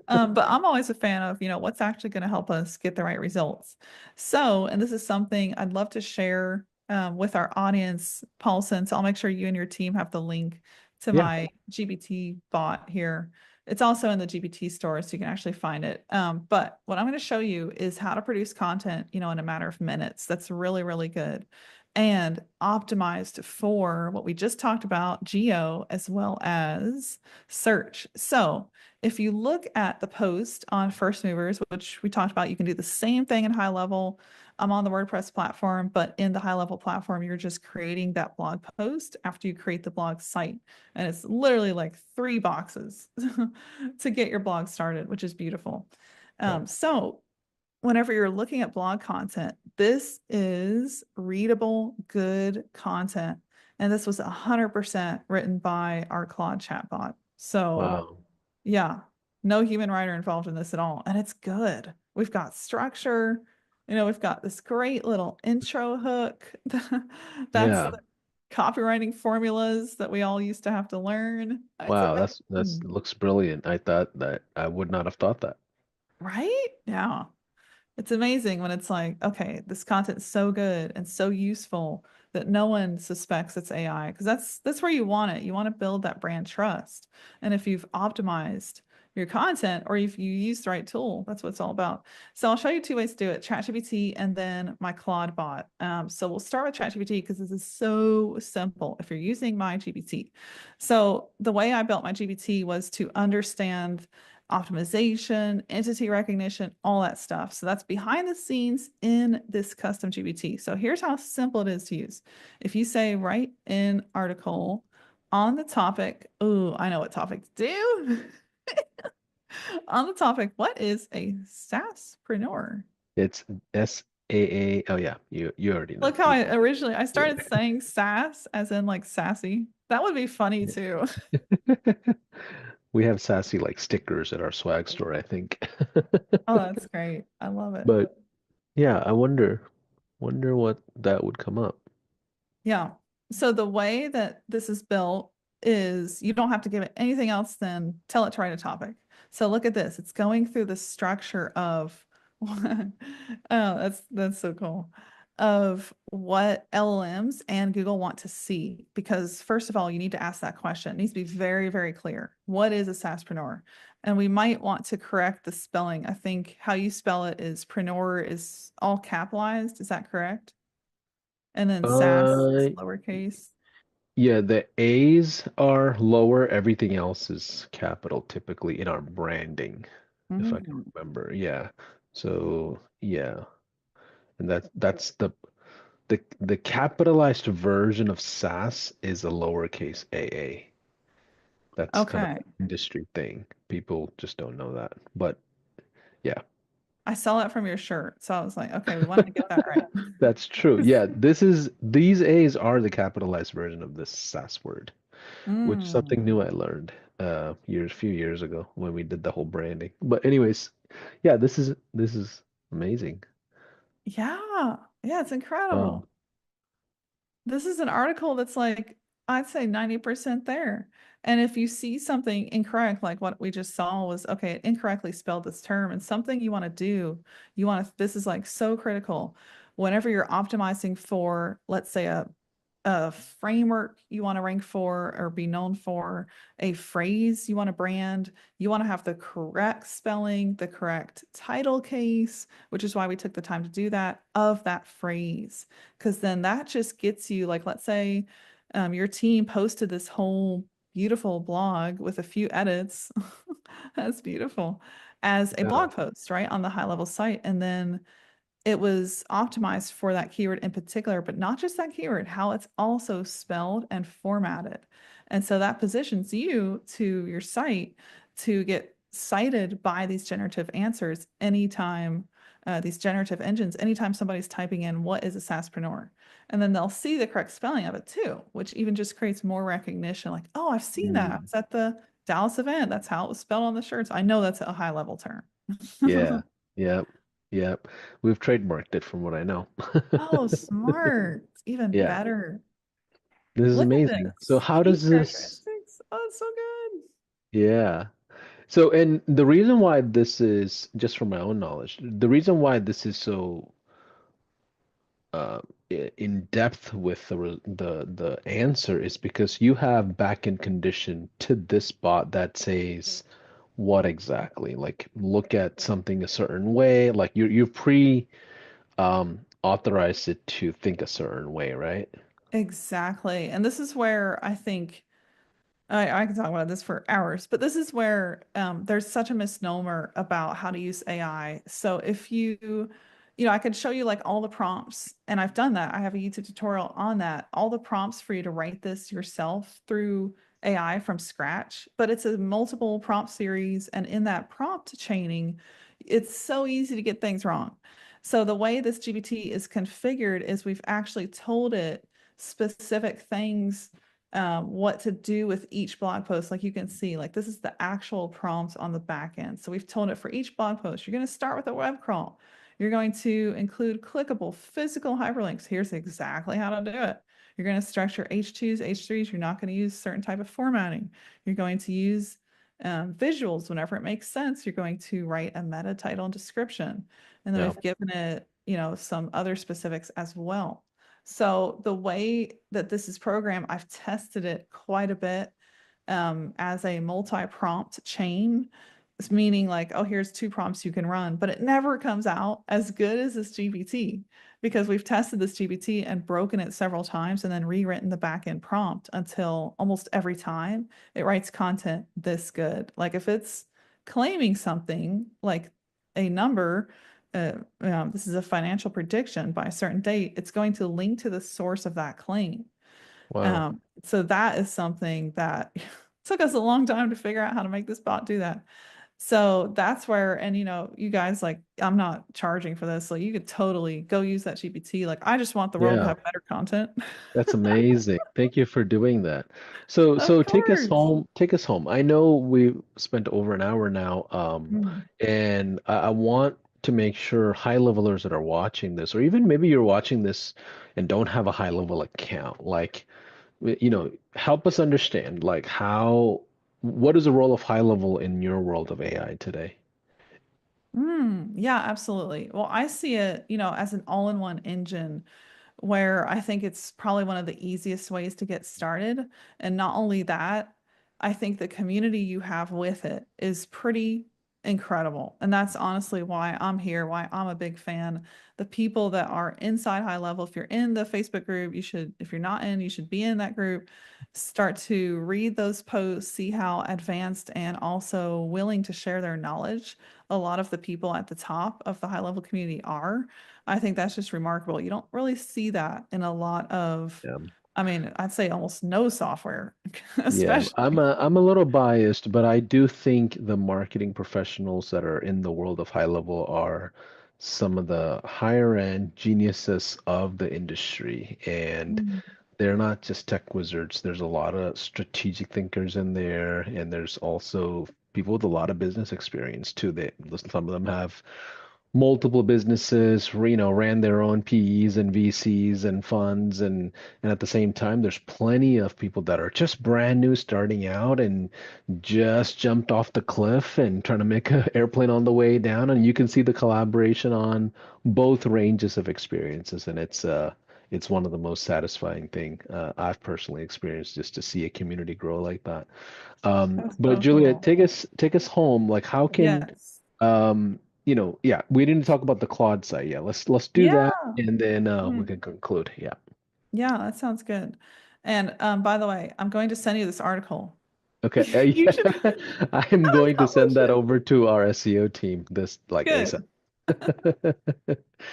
But I'm always a fan of, what's actually going to help us get the right results. So, and this is something I'd love to share with our audience, Paulson. So I'll make sure you and your team have the link to Yeah. my GPT bot here. It's also in the GPT store, so you can actually find it. But what I'm going to show you is how to produce content, in a matter of minutes. That's really, really good and optimized for what we just talked about, geo as well as search. So if you look at the post on First Movers, which we talked about, you can do the same thing in HighLevel. I'm on the WordPress platform, but in the HighLevel platform, you're just creating that blog post after you create the blog site. And it's literally like 3 boxes to get your blog started, which is beautiful. Right. So whenever you're looking at blog content, this is readable, good content. And this was 100% written by our Claude chatbot. So Wow. yeah, no human writer involved in this at all. And it's good. We've got structure, we've got this great little intro hook. That's Yeah. the copywriting formulas that we all used to have to learn. It's Wow, that's amazing, looks brilliant. I thought that I would not have thought that. right? Yeah. It's amazing when it's like, okay, this content's so good and so useful that no one suspects it's AI because that's where you want it. You want to build that brand trust. And if you've optimized your content or if you use the right tool, that's what it's all about. So I'll show you 2 ways to do it, ChatGPT and then my Claude bot. So we'll start with ChatGPT because this is so simple if you're using my GPT. So the way I built my GPT was to understand optimization, entity recognition, all that stuff. So that's behind the scenes in this custom GPT. So here's how simple it is to use. If you say write an article on the topic, oh, I know what topic to do. On the topic, what is a SaaSpreneur? It's SAA. Oh yeah, you already know. Look how You I know. originally I Yeah. started saying sass as in like sassy. That would be funny Yeah. too. We have sassy like stickers at our swag store, I think. Oh, that's great. I love it. But yeah, I wonder. Wonder what that would come up. Yeah. So the way that this is built is you don't have to give it anything else than tell it to write a topic. So look at this. It's going through the structure of oh, that's so cool. Of what LLMs and Google want to see. Because first of all, you need to ask that question. It needs to be very, very clear. What is a SaaSpreneur? And we might want to correct the spelling. I think how you spell it is preneur is all capitalized. Is that correct? And then SAS is Uh, lowercase. yeah, the A's are lower. Everything else is capital typically in our branding, if I can Mm. remember. Yeah. So yeah, and that's the capitalized version of SaaS is a lowercase AA. That's kind of Okay. an industry thing. People just don't know that. But yeah. I saw that from your shirt. So I was like, okay, we want to get that right. That's true. Yeah, these A's are the capitalized version of this SAS word, which is something Mm. new I learned few years ago when we did the whole branding. But anyways, yeah, this is amazing. Yeah. Yeah, it's Wow. incredible. This is an article that's like, I'd say 90% there. And if you see something incorrect, like what we just saw was, okay, it incorrectly spelled this term and something you want to do, this is like so critical. Whenever you're optimizing for, let's say, a framework you want to rank for or be known for, a phrase you want to brand, you want to have the correct spelling, the correct title case, which is why we took the time to do that, of that phrase. Because then that just gets you, like, let's say your team posted this whole beautiful blog with a few edits. That's beautiful as a Yeah. blog post, right, on the HighLevel site. And then it was optimized for that keyword in particular, but not just that keyword, how it's also spelled and formatted. And so that positions you to your site to get cited by these generative answers anytime, these generative engines, anytime somebody's typing in what is a SaaSpreneur. And then they'll see the correct spelling of it too, which even just creates more recognition. Like, oh, I've seen that. I Mm. was at the Dallas event. That's how it was spelled on the shirts. I know that's a high level term. Yeah. Yep. Yep. We've trademarked it from what I know. Oh, smart. It's even Yeah. better. This is Look at amazing. So this. how Key does this, characteristics. Oh, it's so good. yeah. So, and the reason why this is, just from my own knowledge, the reason why this is so uh, in depth with the answer is because you have backend condition to this bot that says what exactly? Like look at something a certain way, like you pre authorized it to think a certain way, right? Exactly. And this is where I think I can talk about this for hours, but this is where there's such a misnomer about how to use AI. So if I could show you like all the prompts, and I've done that. I have a YouTube tutorial on that, all the prompts for you to write this yourself through AI from scratch, but it's a multiple prompt series. And in that prompt chaining, it's so easy to get things wrong. So the way this GPT is configured is we've actually told it specific things what to do with each blog post. Like you can see, like this is the actual prompt on the back end. So we've told it for each blog post, you're going to start with a web crawl. You're going to include clickable physical hyperlinks. Here's exactly how to do it. You're going to structure H2s, H3s. You're not going to use certain type of formatting. You're going to use visuals whenever it makes sense. You're going to write a meta title and description. And then Yeah. we've given it, some other specifics as well. So the way that this is programmed, I've tested it quite a bit as a multi-prompt chain. It's meaning like, oh, here's two prompts you can run, but it never comes out as good as this GPT because we've tested this GPT and broken it several times and then rewritten the backend prompt until almost every time it writes content this good. Like if it's claiming something like a number, this is a financial prediction by a certain date, it's going to link to the source of that claim. Wow. So that is something that took us a long time to figure out how to make this bot do that. So that's where, and you guys, like, I'm not charging for this. So you could totally go use that GPT. Like, I just want the world to Yeah. have better content. That's amazing. Thank you for doing that. So Of so take us course. home, take us home. I know we spent over an hour now, Mm. and I want to make sure high levelers that are watching this, or even maybe you're watching this and don't have a high level account, like, help us understand, like, what is the role of high level in your world of AI today? Yeah, absolutely. Well, I see it, as an all-in-one engine where I think it's probably one of the easiest ways to get started. And not only that, I think the community you have with it is pretty incredible. And that's honestly why I'm here, why I'm a big fan. The people that are inside High Level, if you're in the Facebook group, if you're not in, you should be in that group. Start to read those posts, see how advanced and also willing to share their knowledge a lot of the people at the top of the High Level community are. I think that's just remarkable. You don't really see that in a lot of, Yeah. I mean, I'd say almost no software, Yeah, I'm especially. a little biased, but I do think the marketing professionals that are in the world of high level are some of the higher end geniuses of the industry. And Mm. they're not just tech wizards. There's a lot of strategic thinkers in there, and there's also people with a lot of business experience too. Some of them have multiple businesses, ran their own PEs and VCs and funds, and at the same time, there's plenty of people that are just brand new, starting out, and just jumped off the cliff and trying to make an airplane on the way down. And you can see the collaboration on both ranges of experiences, and it's one of the most satisfying thing I've personally experienced, just to see a community grow like that. That's But so Julia, cool. take us home. Like, how can Yes. yeah, we didn't talk about the Claude site. Yeah, let's do Yeah. that, and then we Mhm. can conclude. Yeah. Yeah, that sounds good. And by the way, I'm going to send you this article. Okay. You should Yeah. I'm going to publish send that it. over to our SEO team this like ASAP. Good.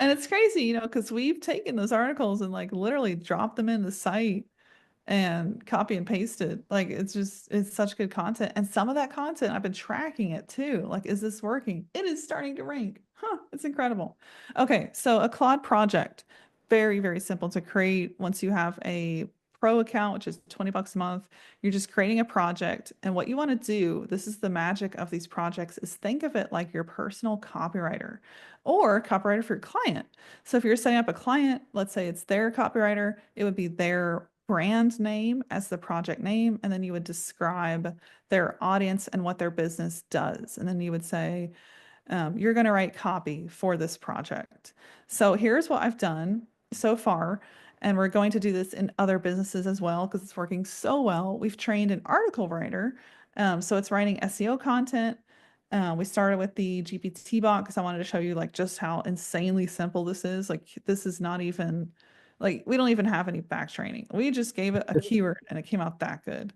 And it's crazy, because we've taken those articles and like literally dropped them in the site and copy and paste it. Like it's such good content. And some of that content, I've been tracking it too. Like, is this working? It is starting to rank. Huh, it's incredible. Okay, so a Claude project, very, very simple to create once you have a pro account, which is 20 bucks a month. You're just creating a project. And what you want to do, this is the magic of these projects, is think of it like your personal copywriter or copywriter for your client. So if you're setting up a client, let's say it's their copywriter, it would be their brand name as the project name, and then you would describe their audience and what their business does. And then you would say, you're going to write copy for this project. So here's what I've done so far. And we're going to do this in other businesses as well because it's working so well. We've trained an article writer. So it's writing SEO content. We started with the GPT bot because I wanted to show you like just how insanely simple this is. Like this is not even like we don't even have any back training. We just gave it a keyword and it came out that good.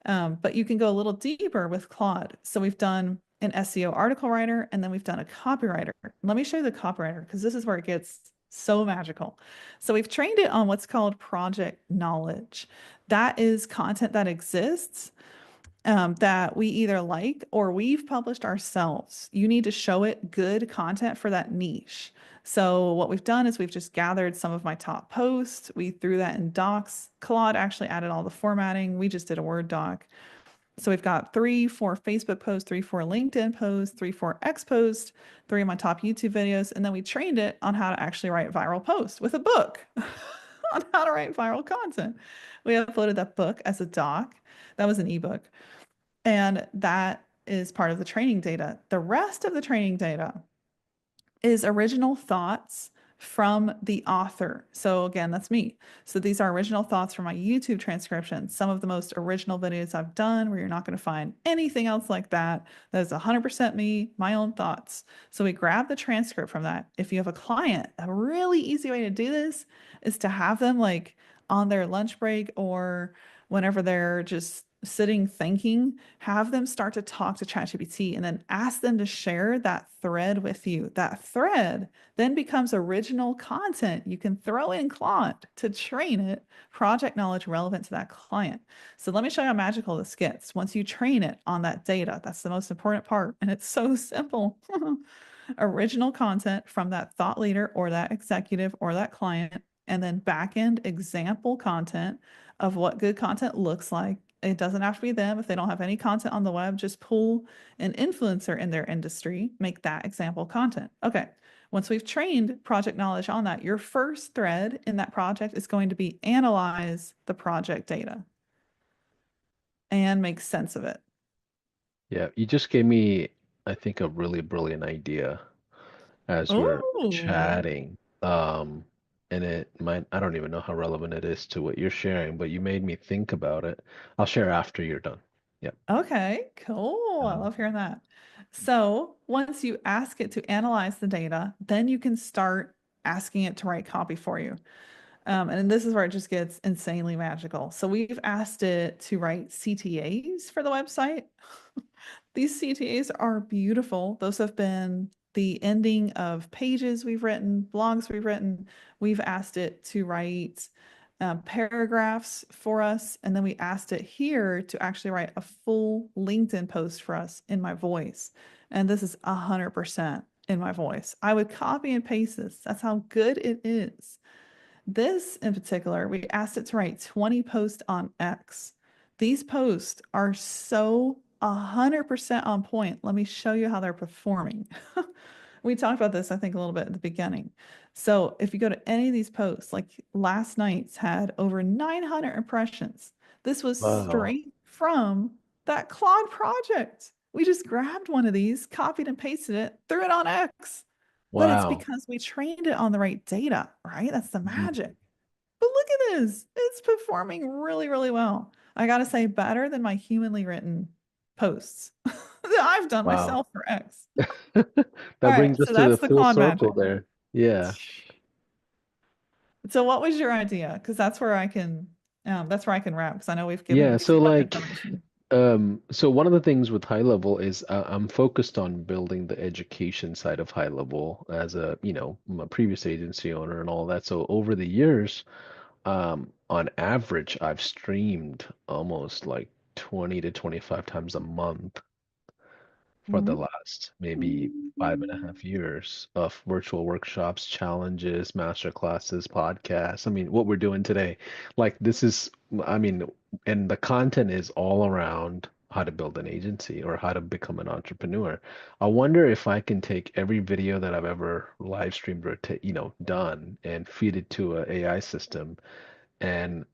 But you can go a little deeper with Claude. So we've done an SEO article writer, and then we've done a copywriter. Let me show you the copywriter because this is where it gets so magical. So we've trained it on what's called project knowledge. That is content that exists that we either like or we've published ourselves. You need to show it good content for that niche. So what we've done is we've just gathered some of my top posts. We threw that in docs. Claude actually added all the formatting. We just did a Word doc. So we've got 3, 4 Facebook posts, 3, 4 LinkedIn posts, 3, 4 X posts, 3 of my top YouTube videos, and then we trained it on how to actually write viral posts with a book on how to write viral content. We uploaded that book as a doc. That was an ebook. And that is part of the training data. The rest of the training data is original thoughts from the author. So again, that's me. So these are original thoughts from my YouTube transcription. Some of the most original videos I've done where you're not going to find anything else like that. That is 100% me, my own thoughts. So we grab the transcript from that. If you have a client, a really easy way to do this is to have them like on their lunch break or whenever they're just sitting thinking, have them start to talk to ChatGPT and then ask them to share that thread with you. That thread then becomes original content you can throw in Claude to train it project knowledge relevant to that client. So let me show you how magical this gets. Once you train it on that data, that's the most important part. And it's so simple. Original content from that thought leader or that executive or that client, and then back end example content of what good content looks like. It doesn't have to be them. If they don't have any content on the web, just pull an influencer in their industry, make that example content. Okay. Once we've trained project knowledge on that, your first thread in that project is going to be analyze the project data and make sense of it. Yeah, you just gave me, I think, a really brilliant idea as we're Oh, chatting. And it might, I don't even know how relevant it is to what you're sharing, but you made me think about it. I'll share after you're done. Yep. okay, cool. I Um, love hearing that. So once you ask it to analyze the data, then you can start asking it to write copy for you. And this is where it just gets insanely magical. So we've asked it to write CTAs for the website. These CTAs are beautiful. Those have been the ending of pages we've written, blogs we've written. We've asked it to write paragraphs for us. And then we asked it here to actually write a full LinkedIn post for us in my voice. And this is 100% in my voice. I would copy and paste this. That's how good it is. This in particular, we asked it to write 20 posts on X. These posts are so 100% on point. Let me show you how they're performing. We talked about this, I think, a little bit at the beginning. So if you go to any of these posts, like last night's had over 900 impressions. This was wow. straight from that Claude project. We just grabbed one of these, copied and pasted it, threw it on X. But it's Wow. because we trained it on the right data, right? That's the Mhm. magic. But look at this. It's performing really, really well. I got to say, better than my humanly written posts that I've done Wow. myself for X. All That right. brings us So to the that's the full Claude circle magic. there. Yeah. So what was your idea? Because that's where I can wrap because I know we've given Yeah. too So much like, information. so one of the things with high level is I'm focused on building the education side of high level as a, I'm a previous agency owner and all that. So over the years, on average, I've streamed almost like 20 to 25 times a month for the Mm. last maybe 5.5 years of virtual workshops, challenges, master classes, podcasts. I mean, what we're doing today, like this is, I mean, and the content is all around how to build an agency or how to become an entrepreneur. I wonder if I can take every video that I've ever live streamed or done and feed it to a AI system and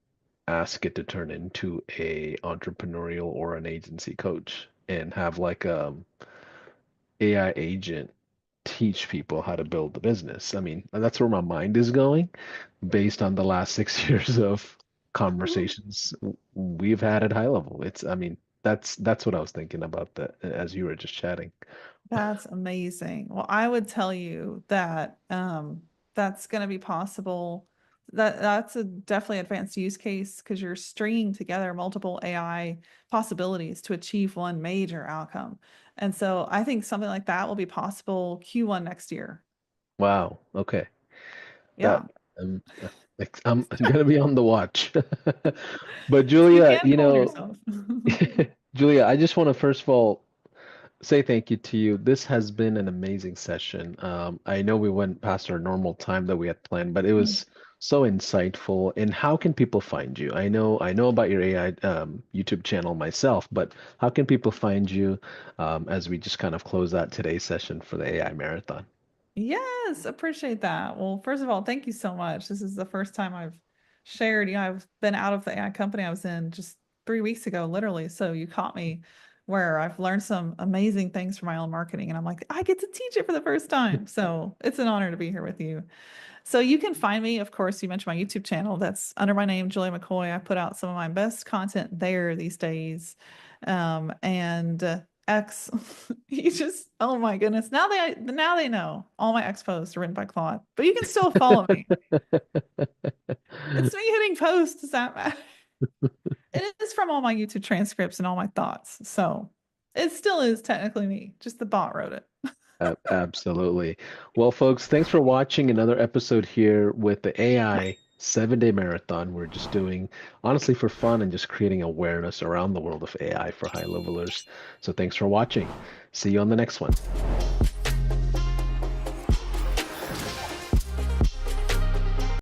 ask it to turn into a entrepreneurial or an agency coach and have like AI agent teach people how to build the business. I mean, that's where my mind is going based on the last 6 years of conversations we've had at high level. I mean, that's what I was thinking about that as you were just chatting. That's amazing. Well, I would tell you that that's going to be possible. That's a definitely advanced use case because you're stringing together multiple AI possibilities to achieve one major outcome. And so I think something like that will be possible Q1 next year. Wow. Okay. That Yeah. I'm gonna be on the watch. But So you Julia, can hold yourself. Julia, I just want to first of all say thank you to you. This has been an amazing session. I know we went past our normal time that we had planned, but it was so insightful. And how can people find you? I know about your AI YouTube channel myself, but how can people find you as we just kind of close out today's session for the AI marathon? Yes, appreciate that. Well, first of all, thank you so much. This is the first time I've shared. I've been out of the AI company I was in just 3 weeks ago, literally. So you caught me where I've learned some amazing things for my own marketing. And I'm like, I get to teach it for the first time. So it's an honor to be here with you. So you can find me, of course, you mentioned my YouTube channel. That's under my name, Julia McCoy. I put out some of my best content there these days. And X, you just, oh my goodness. Now they know all my X posts are written by Claude, but you can still follow me. It's me hitting post. Does that matter? It is from all my YouTube transcripts and all my thoughts. So it still is technically me. Just the bot wrote it. Absolutely. Well, folks, thanks for watching another episode here with the AI 7-day marathon. We're just doing honestly for fun and just creating awareness around the world of AI for high levelers. So thanks for watching. See you on the next one.